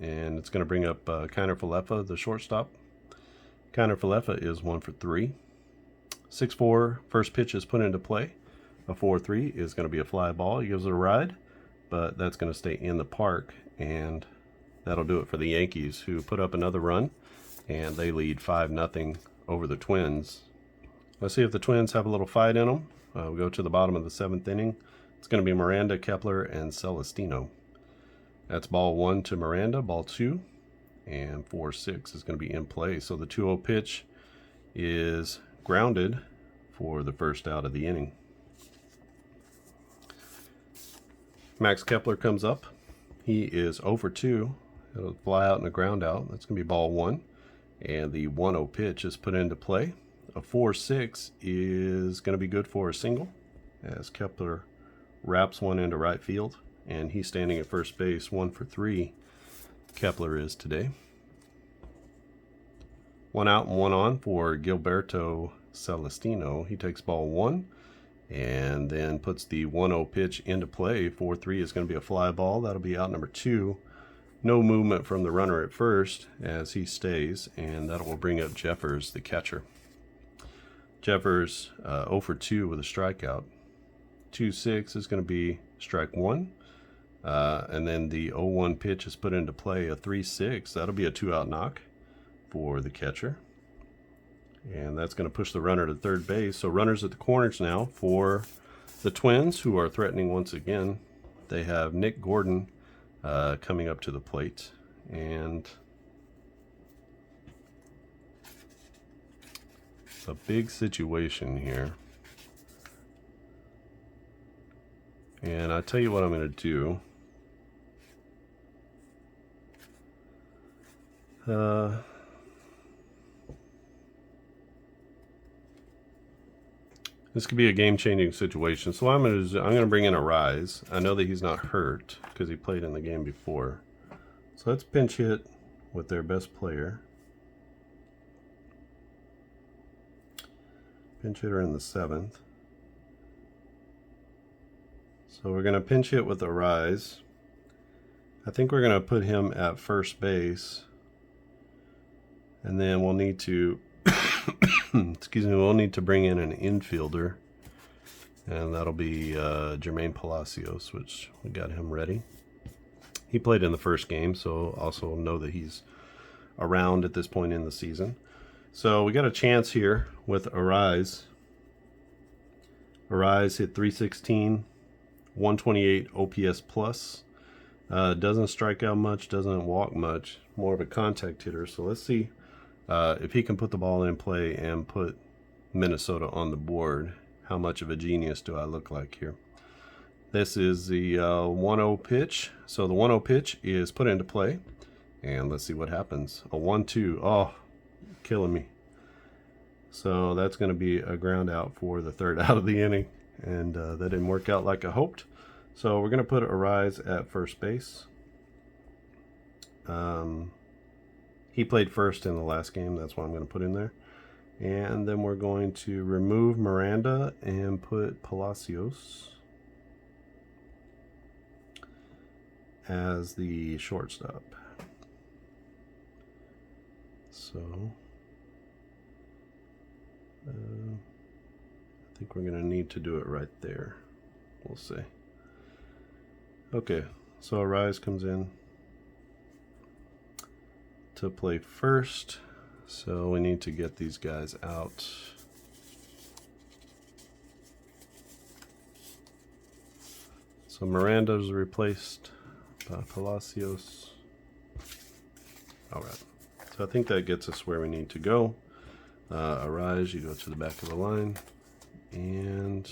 And it's going to bring up Kiner Falefa, the shortstop. Kiner Falefa is 1 for 3. 6-4, first pitch is put into play. A 4-3 is going to be a fly ball. He gives it a ride, but that's going to stay in the park, and that'll do it for the Yankees, who put up another run, and they lead 5-0 over the Twins. Let's see if the Twins have a little fight in them. We go to the bottom of the 7th inning. It's going to be Miranda, Kepler, and Celestino. That's ball 1 to Miranda, ball 2, and 4-6 is going to be in play. So the 2-0 pitch is grounded for the first out of the inning. Max Kepler comes up. He is 0 for 2. It'll fly out and a ground out. That's going to be ball 1. And the 1-0 pitch is put into play. A 4-6 is going to be good for a single as Kepler wraps one into right field. And he's standing at first base. 1 for 3. Kepler is today. 1 out and 1 on for Gilberto Celestino. He takes ball 1 and then puts the 1-0 pitch into play. 4-3 is going to be a fly ball. That'll be out number 2. No movement from the runner at first as he stays, and that will bring up Jeffers, the catcher. Jeffers 0 for 2 with a strikeout. 2-6 is going to be strike 1. And then the 0-1 pitch is put into play, a 3-6. That'll be a 2-out knock for the catcher. And that's going to push the runner to third base. So runners at the corners now for the Twins, who are threatening once again. They have Nick Gordon coming up to the plate. And it's a big situation here. And I tell you what I'm going to do. This could be a game-changing situation. So what I'm going to bring in Arraez. I know that he's not hurt because he played in the game before. So let's pinch hit with their best player. Pinch hitter in the 7th. So we're going to pinch hit with Arraez. I think we're going to put him at first base. And then we'll need to excuse me, we'll need to bring in an infielder. And that'll be Jermaine Palacios, which we got him ready. He played in the first game, so also know that he's around at this point in the season. So we got a chance here with Arraez. Arraez hit .316, 128 OPS plus. Doesn't strike out much, doesn't walk much. More of a contact hitter. So let's see if he can put the ball in play and put Minnesota on the board. How much of a genius do I look like here? This is the 1-0 pitch. So the 1-0 pitch is put into play. And let's see what happens. A 1-2. Oh, killing me. So that's going to be a ground out for the third out of the inning. And that didn't work out like I hoped. So we're going to put Arraez at first base. He played first in the last game. That's what I'm going to put in there. And then we're going to remove Miranda and put Palacios as the shortstop. So I think we're going to need to do it right there. We'll see. Okay, so Arraez comes in to play first. So we need to get these guys out. So Miranda's replaced by Palacios. All right. So I think that gets us where we need to go. Arraez, you go to the back of the line and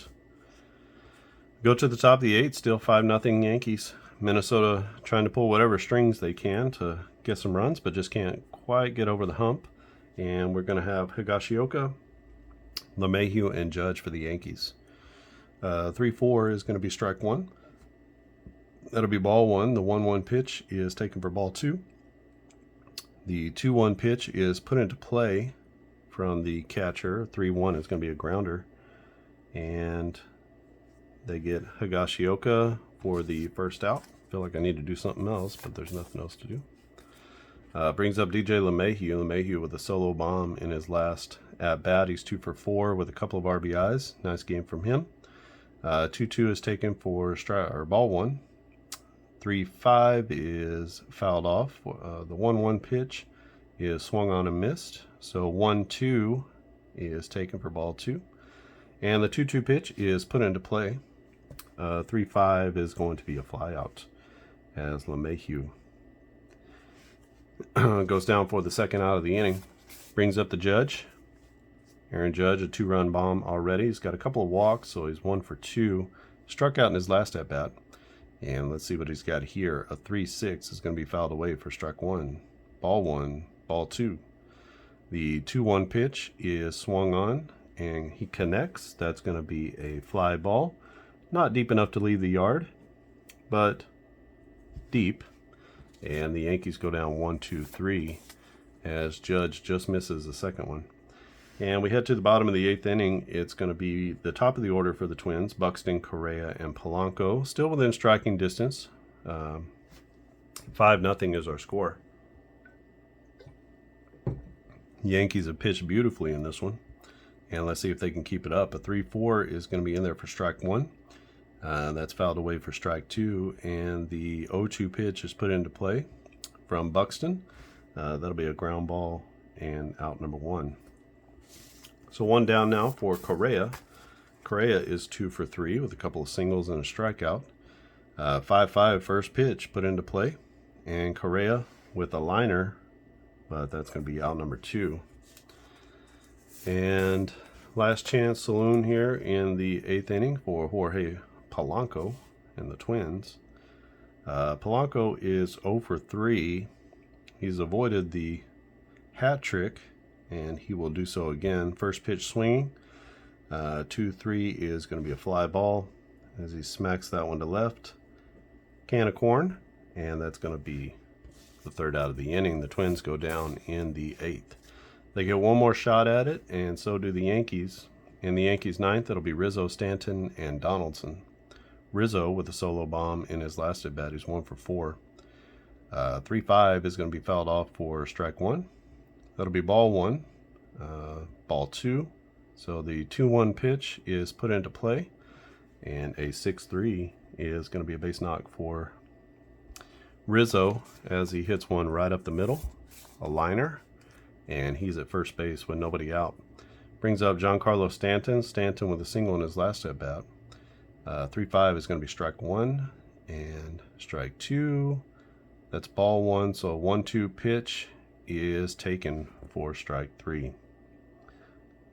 go to the top of the 8th. Still 5-0 Yankees. Minnesota trying to pull whatever strings they can to get some runs, but just can't quite get over the hump. And we're going to have Higashioka, LeMahieu, and Judge for the Yankees. 3-4 is going to be strike 1. That'll be ball 1. The 1-1 pitch is taken for ball 2. The 2-1 pitch is put into play from the catcher. 3-1 is going to be a grounder. And they get Higashioka for the first out. I feel like I need to do something else, but there's nothing else to do. Brings up DJ LeMahieu. LeMahieu with a solo bomb in his last at-bat. He's 2 for 4 with a couple of RBIs. Nice game from him. 2-2 is taken for ball 1. 3-5 is fouled off. The 1-1 pitch is swung on and missed. So 1-2 is taken for ball 2. And the 2-2 pitch is put into play. 3-5 is going to be a fly out as LeMahieu goes down for the second out of the inning. Brings up the Judge. Aaron Judge, a 2-run bomb already. He's got a couple of walks, so he's 1 for 2. Struck out in his last at-bat. And let's see what he's got here. A 3-6 is going to be fouled away for strike 1. Ball 1, ball 2. The 2-1 pitch is swung on, and he connects. That's going to be a fly ball. Not deep enough to leave the yard, but deep. And the Yankees go down 1-2-3 as Judge just misses the second one. And we head to the bottom of the 8th inning. It's going to be the top of the order for the Twins. Buxton, Correa, and Polanco. Still within striking distance. 5-0 is our score. Yankees have pitched beautifully in this one. And let's see if they can keep it up. A 3-4 is going to be in there for strike 1. That's fouled away for strike 2, and the 0-2 pitch is put into play from Buxton. That'll be a ground ball and out number 1. So 1 down now for Correa. Correa is 2 for 3 with a couple of singles and a strikeout. 5-5 first pitch put into play, and Correa with a liner, but that's going to be out number 2. And last chance saloon here in the 8th inning for Jorge Polanco and the Twins. Polanco is 0 for 3. He's avoided the hat trick, and he will do so again. First pitch swinging. 2-3 is going to be a fly ball as he smacks that one to left. Can of corn, and that's going to be the 3rd out of the inning. The Twins go down in the 8th. They get one more shot at it, and so do the Yankees. In the Yankees' 9th, it'll be Rizzo, Stanton, and Donaldson. Rizzo with a solo bomb in his last at bat. He's 1 for 4. 3-5 is going to be fouled off for strike 1. That'll be ball 1, ball 2. So the 2-1 pitch is put into play, and a 6-3 is going to be a base knock for Rizzo as he hits one right up the middle, a liner, and he's at first base with nobody out. Brings up Giancarlo Stanton. Stanton with a single in his last at bat. 3-5 is going to be strike 1 and strike 2. That's ball 1. So a 1-2 pitch is taken for strike 3.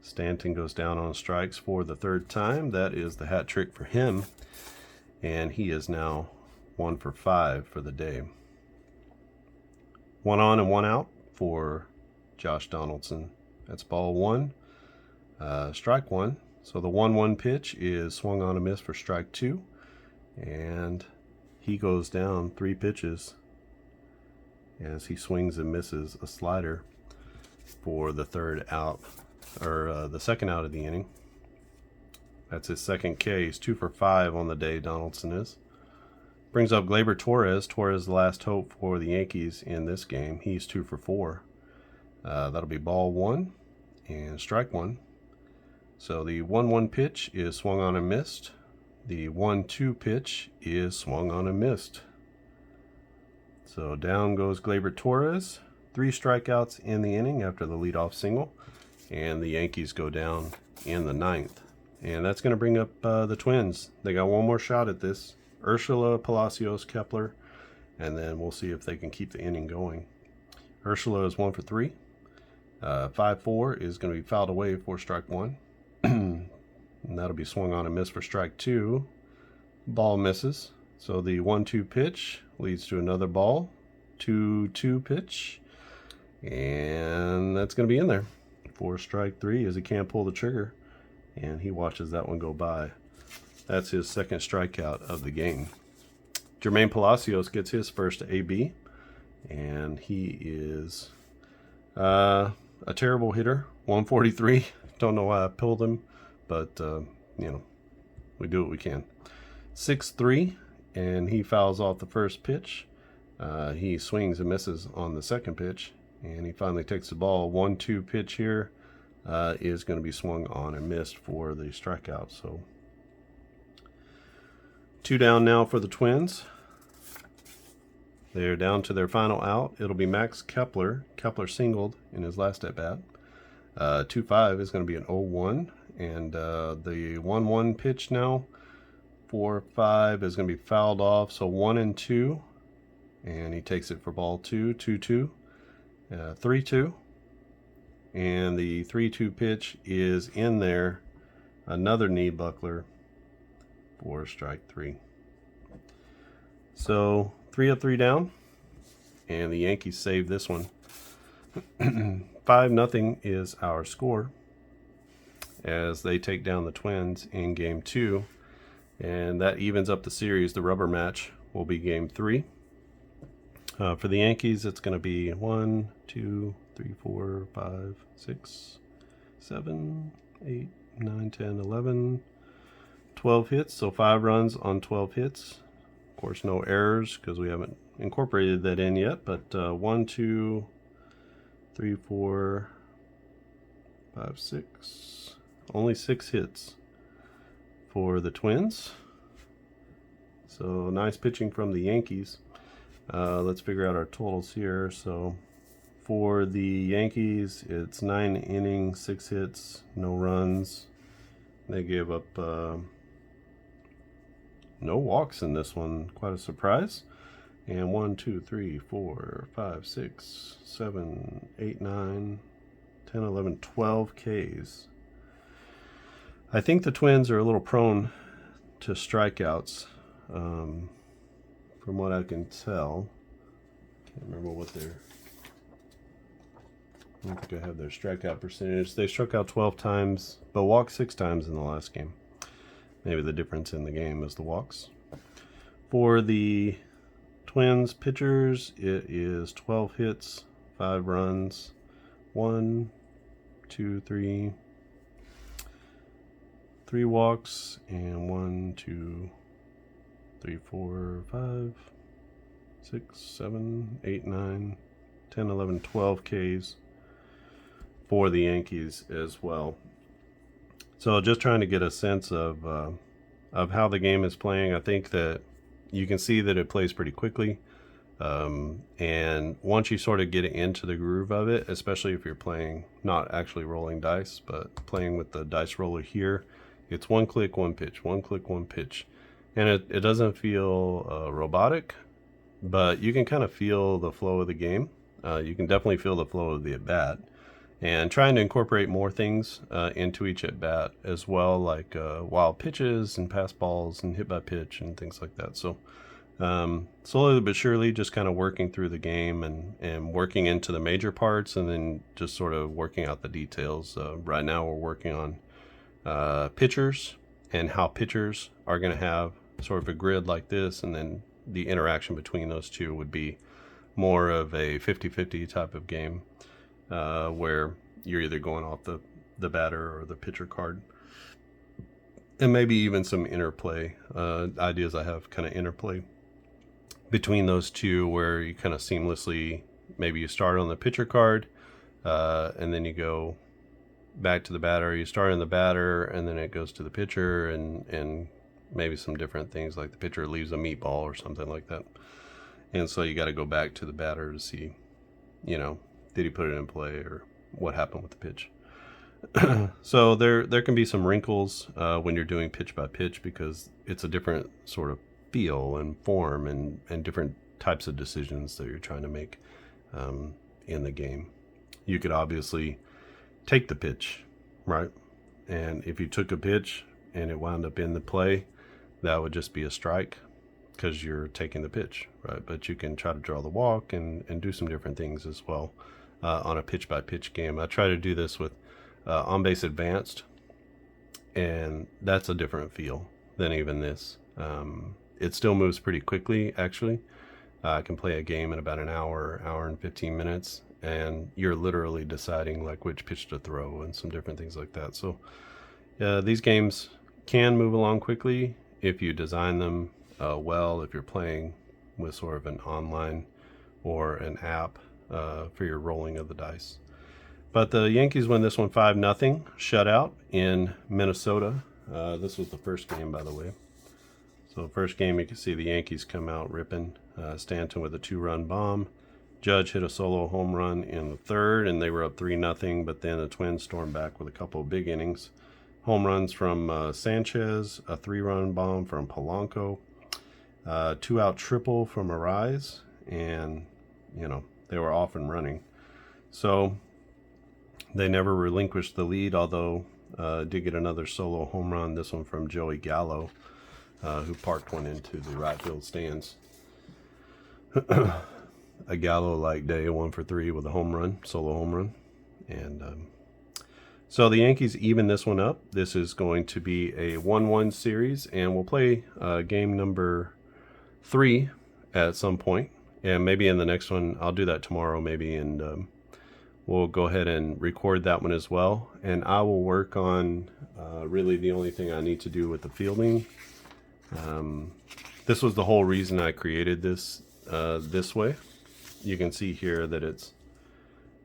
Stanton goes down on strikes for the 3rd time. That is the hat trick for him, and he is now 1 for 5 for the day. 1 on and 1 out for Josh Donaldson. That's ball 1, strike 1. So the 1-1 pitch is swung on a miss for strike 2, and he goes down 3 pitches as he swings and misses a slider for the 3rd out, or the 2nd out of the inning. That's his 2nd K. He's 2 for 5 on the day, Donaldson is. Brings up Gleyber Torres. Torres the last hope for the Yankees in this game. He's 2 for 4. That'll be ball 1 and strike 1. So the 1-1 pitch is swung on and missed. The 1-2 pitch is swung on and missed. So down goes Gleyber Torres. 3 strikeouts in the inning after the leadoff single. And the Yankees go down in the 9th. And that's going to bring up the Twins. They got one more shot at this. Ursula, Palacios, Kepler. And then we'll see if they can keep the inning going. Ursula is 1 for 3. 5-4 is going to be fouled away for strike 1. And that'll be swung on and missed for strike 2. Ball misses. So the 1-2 pitch leads to another ball. 2-2 pitch. And that's going to be in there for strike 3 as he can't pull the trigger. And he watches that one go by. That's his 2nd strikeout of the game. Jermaine Palacios gets his first AB. And he is a terrible hitter. 143. Don't know why I pulled him, but we do what we can. 6-3, and he fouls off the first pitch. He swings and misses on the 2nd pitch, and he finally takes the ball. 1-2 pitch here is going to be swung on and missed for the strikeout. So 2 down now for the Twins. They're down to their final out. It'll be Max Kepler. Kepler singled in his last at bat. 2-5 is going to be an 0-1, and the 1-1 pitch now 4-5 is going to be fouled off. So 1-2, and he takes it for ball 2. 2-2, 3-2, and the 3-2 pitch is in there. Another knee buckler for strike 3. So 3 up, 3 down, and the Yankees save this one. 5-0 is our score as they take down the Twins in game 2, and that evens up the series. The rubber match will be game 3. For the Yankees, it's going to be 1, 2, 3, 4, 5, 6, 7, 8, 9, 10, 11, 12 hits. So 5 runs on 12 hits. Of course, no errors because we haven't incorporated that in yet, but 1, 2, 3, 4, 5, 6. Only 6 hits for the Twins. So nice pitching from the Yankees. Let's figure out our totals here. So for the Yankees, it's 9 innings, 6 hits, no runs. They gave up no walks in this one. Quite a surprise. And 1, 2, 3, 4, 5, 6, 7, 8, 9, 10, 11, 12 Ks. I think the Twins are a little prone to strikeouts, from what I can tell. Can't remember what their... I don't think I have their strikeout percentage. They struck out 12 times, but walked 6 times in the last game. Maybe the difference in the game is the walks. For the Twins pitchers, it is 12 hits, 5 runs, 1, 2, 3 walks, and 1, 2, 3, 4, 5, 6, 7, 8, 9, 10, 11, 12 Ks for the Yankees as well. So just trying to get a sense of how the game is playing. I think that you can see that it plays pretty quickly. And once you sort of get into the groove of it, especially if you're playing, not actually rolling dice, but playing with the dice roller here, it's 1 click, 1 pitch, 1 click, 1 pitch. And it doesn't feel robotic, but you can kind of feel the flow of the game. You can definitely feel the flow of the at-bat. And trying to incorporate more things into each at-bat as well, like wild pitches and pass balls and hit by pitch and things like that. So slowly but surely, just kind of working through the game and working into the major parts, and then just sort of working out the details. Right now we're working on pitchers and how pitchers are going to have sort of a grid like this, and then the interaction between those two would be more of a 50-50 type of game, where you're either going off the batter or the pitcher card. And maybe even some interplay ideas. I have kind of interplay between those two, where you kind of seamlessly, maybe you start on the pitcher card, and then you go back to the batter. You start on the batter, and then it goes to the pitcher, and maybe some different things, like the pitcher leaves a meatball or something like that. And so you got to go back to the batter to see, did he put it in play, or what happened with the pitch. So there can be some wrinkles when you're doing pitch by pitch, because it's a different sort of feel and form and different types of decisions that you're trying to make in the game. You could obviously take the pitch, right? And if you took a pitch and it wound up in the play, that would just be a strike, because you're taking the pitch, right? But you can try to draw the walk and do some different things as well on a pitch by pitch game. I try to do this with on base advanced, and that's a different feel than even this. It still moves pretty quickly, actually. I can play a game in about an hour and 15 minutes, and you're literally deciding like which pitch to throw and some different things like that. So these games can move along quickly if you design them well, if you're playing with sort of an online or an app for your rolling of the dice. But the Yankees win this one 5-0, shutout in Minnesota. This was the first game, by the way. So first game, you can see the Yankees come out ripping. Stanton with a 2-run bomb. Judge hit a solo home run in the third, and they were up 3-0, but then the Twins stormed back with a couple of big innings. Home runs from Sanchez, a 3-run bomb from Polanco, 2-out triple from Arraez, and, they were off and running. So they never relinquished the lead, although did get another solo home run, this one from Joey Gallo, who parked one into the right field stands. A Gallo-like day, 1 for 3 with a home run, solo home run. And so the Yankees even this one up. This is going to be a 1-1 series, and we'll play game number 3 at some point. And maybe in the next one, I'll do that tomorrow maybe, and we'll go ahead and record that one as well. And I will work on really the only thing I need to do with the fielding. This was the whole reason I created this this way. You can see here that it's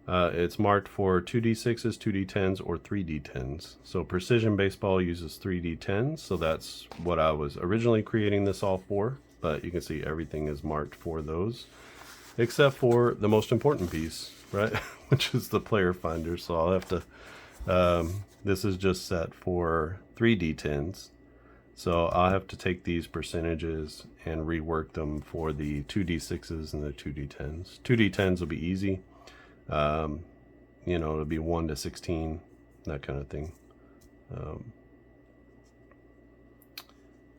It's marked for 2d6s, 2d10s, or 3d10s. So Precision Baseball uses 3d10s, so that's what I was originally creating this all for. But you can see everything is marked for those, except for the most important piece, right? Which is the player finder. So I'll have to, this is just set for 3d10s. So I'll have to take these percentages and rework them for the 2d6s and the 2d10s. 2d10s will be easy. You know, it'll be 1 to 16, that kind of thing.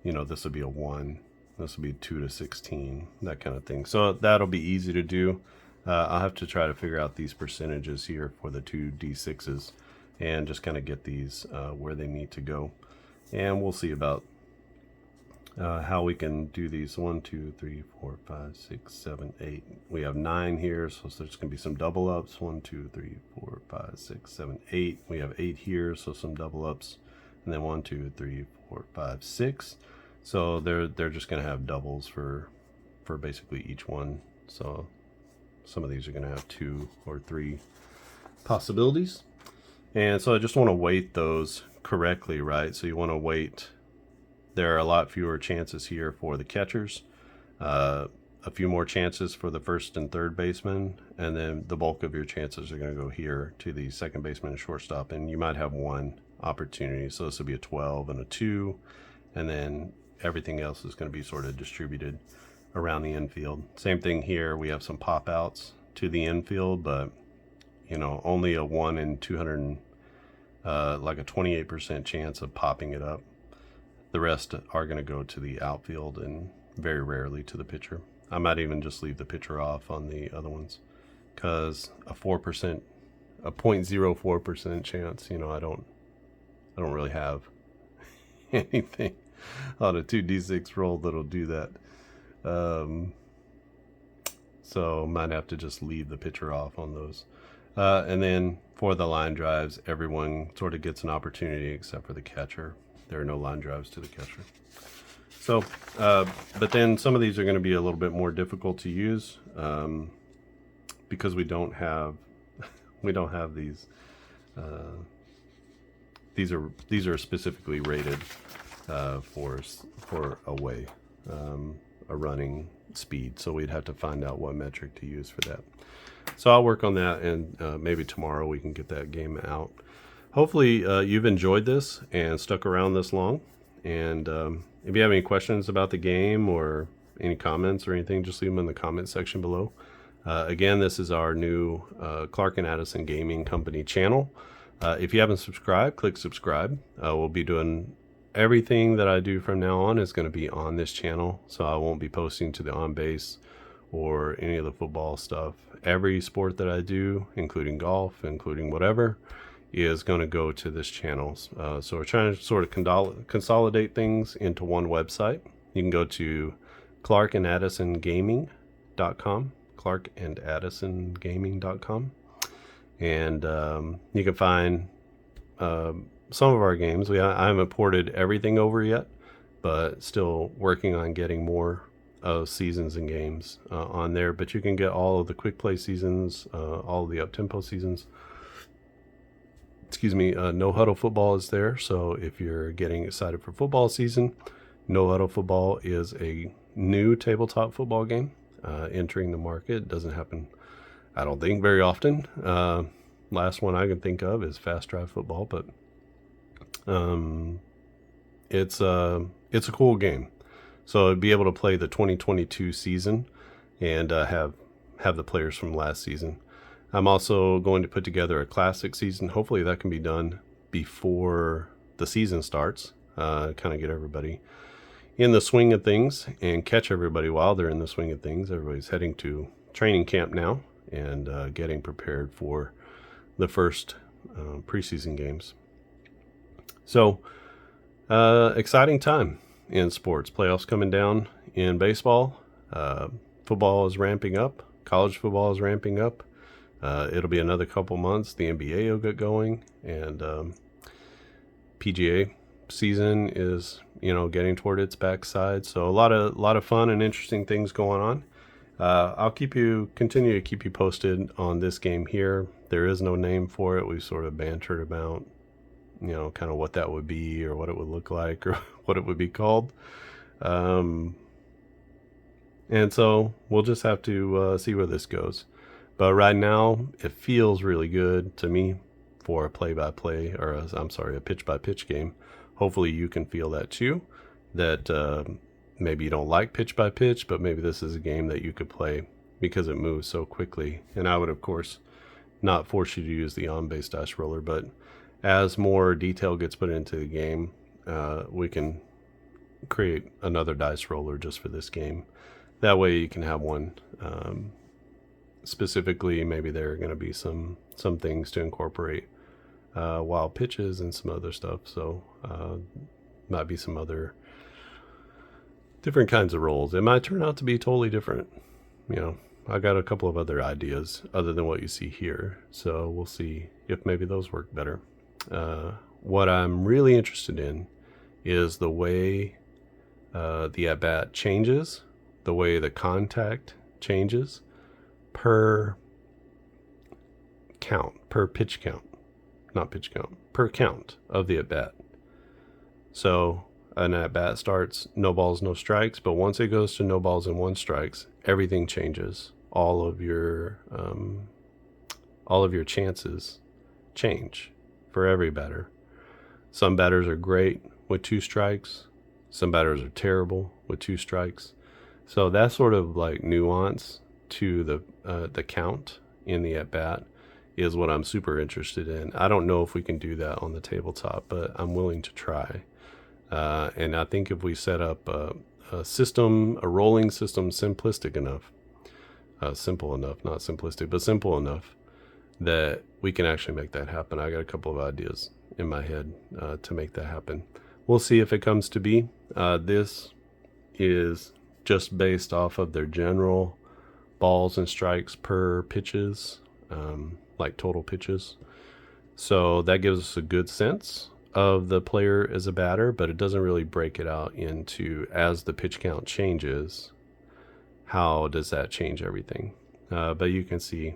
You know, this will be a 1. This will be 2 to 16, that kind of thing. So that'll be easy to do. I'll have to try to figure out these percentages here for the 2d6s and just kind of get these where they need to go. And we'll see about how we can do these. 1, 2, 3, 4, 5, 6, 7, 8. We have 9 here, so there's going to be some double ups. 1, 2, 3, 4, 5, 6, 7, 8. We have 8 here, so some double ups. And then 1, 2, 3, 4, 5, 6. So they're just going to have doubles for basically each one. So some of these are going to have 2 or 3 possibilities. And so I just want to weight those correctly, right? So you want to weight, there are a lot fewer chances here for the catchers, a few more chances for the first and third baseman, and then the bulk of your chances are going to go here to the second baseman and shortstop, and you might have 1 opportunity. So this will be a 12 and a 2, and then everything else is going to be sort of distributed around the infield. Same thing here. We have some pop outs to the infield, but you know, only a 1 in 200, like a 28% chance of popping it up. The rest are going to go to the outfield and very rarely to the pitcher. I might even just leave the pitcher off on the other ones, because a 4%, a 0.04% chance, you know, I don't really have anything on a 2d6 roll that'll do that. So might have to just leave the pitcher off on those. And then for the line drives, everyone sort of gets an opportunity except for the catcher. There are no line drives to the catcher. So, but then some of these are going to be a little bit more difficult to use because we don't have these. These are specifically rated for away, a running speed. So we'd have to find out what metric to use for that. So I'll work on that, and maybe tomorrow we can get that game out. Hopefully you've enjoyed this and stuck around this long. And if you have any questions about the game or any comments or anything, just leave them in the comment section below. Again, this is our new Clark and Addison Gaming Company channel. If you haven't subscribed, click subscribe. We'll be doing everything that I do from now on is going to be on this channel. So I won't be posting to the On Base or any of the football stuff. Every sport that I do, including golf, including whatever, is going to go to this channel. So we're trying to sort of consolidate things into one website. You can go to clarkandaddisongaming.com, clarkandaddisongaming.com, and you can find some of our games. I haven't ported everything over yet, but still working on getting more seasons and games on there. But you can get all of the quick play seasons, all of the up-tempo seasons. Excuse me, No Huddle Football is there. So if you're getting excited for football season, No Huddle Football is a new tabletop football game entering the market. It doesn't happen, I don't think, very often. Last one I can think of is Fast Drive Football, but it's a cool game. So be able to play the 2022 season and have the players from last season. I'm also going to put together a classic season. Hopefully that can be done before the season starts. Kind of get everybody in the swing of things and catch everybody while they're in the swing of things. Everybody's heading to training camp now and getting prepared for the first preseason games. So exciting time in sports. Playoffs coming down in baseball. Football is ramping up. College football is ramping up. It'll be another couple months. The NBA will get going, and PGA season is, getting toward its backside. So a lot of fun and interesting things going on. I'll continue to keep you posted on this game here. There is no name for it. We've sort of bantered about, kind of what that would be or what it would look like or what it would be called. And so we'll just have to see where this goes. But right now, it feels really good to me for a play-by-play, or a pitch-by-pitch game. Hopefully you can feel that too, that maybe you don't like pitch-by-pitch, but maybe this is a game that you could play because it moves so quickly. And I would, of course, not force you to use the on-base dice roller, but as more detail gets put into the game, we can create another dice roller just for this game. That way you can have one. Specifically, maybe there are going to be some things to incorporate wild pitches and some other stuff. So might be some other different kinds of rolls. It might turn out to be totally different. I got a couple of other ideas other than what you see here. So we'll see if maybe those work better. What I'm really interested in is the way the at-bat changes, the way the contact changes per pitch count per count of the at-bat. So an at-bat starts no balls, no strikes, but once it goes to no balls and one strikes, everything changes. All of your chances change for every batter. Some batters are great with 2 strikes. Some batters are terrible with 2 strikes. So that sort of like nuance to the count in the at-bat is what I'm super interested in. I don't know if we can do that on the tabletop, but I'm willing to try. And I think if we set up a rolling system simplistic enough, simple enough, not simplistic, but simple enough, that we can actually make that happen. I got a couple of ideas in my head to make that happen. We'll see if it comes to be. This is just based off of their general balls and strikes per pitches, like total pitches. So that gives us a good sense of the player as a batter, but it doesn't really break it out into, as the pitch count changes, how does that change everything. But you can see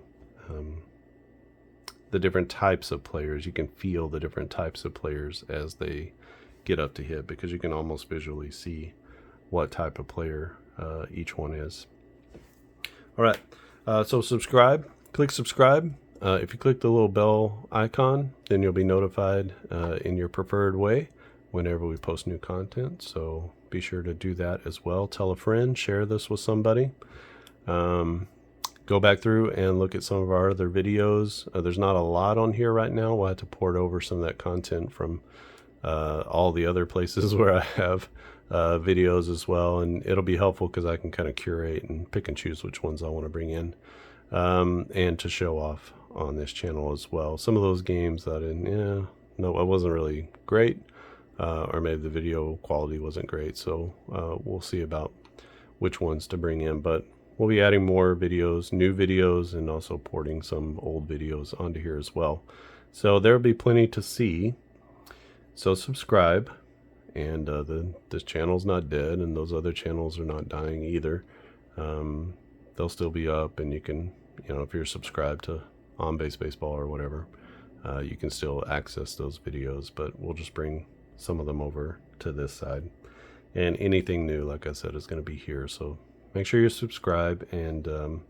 the different types of players. You can feel the different types of players as they get up to hit, because you can almost visually see what type of player each one is. All right, so click subscribe. If you click the little bell icon, then you'll be notified in your preferred way whenever we post new content. So be sure to do that as well. Tell a friend, share this with somebody. Go back through and look at some of our other videos. There's not a lot on here right now. We'll have to port over some of that content from all the other places where I have videos as well, and it'll be helpful because I can kind of curate and pick and choose which ones I want to bring in and to show off on this channel as well. Some of those games that it wasn't really great, or maybe the video quality wasn't great, so we'll see about which ones to bring in. But we'll be adding more videos, new videos, and also porting some old videos onto here as well. So there'll be plenty to see. So subscribe, and this channel's not dead, and those other channels are not dying either. They'll still be up, and you can, if you're subscribed to On Base Baseball or whatever, you can still access those videos, but we'll just bring some of them over to this side. And anything new, like I said, is going to be here. So make sure you subscribe, and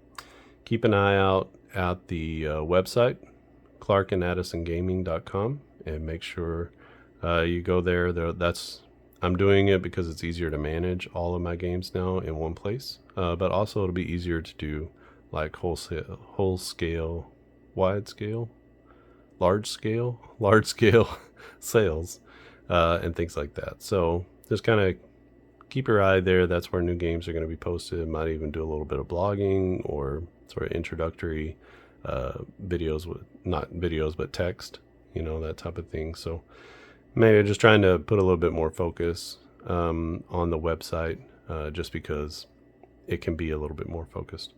keep an eye out at the website, clarkandaddisongaming.com, and make sure you go there. I'm doing it because it's easier to manage all of my games now in one place, but also it'll be easier to do like whole scale, wide scale, large scale sales, and things like that. So just kind of keep your eye there. That's where new games are going to be posted. Might even do a little bit of blogging or sort of introductory videos, not videos but text, that type of thing. So maybe just trying to put a little bit more focus on the website, just because it can be a little bit more focused.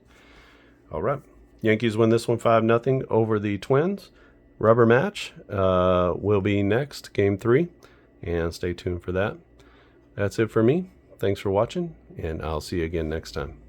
All right, Yankees win this one 5-0 over the Twins. Rubber match will be next, Game 3, and stay tuned for that. That's it for me. Thanks for watching, and I'll see you again next time.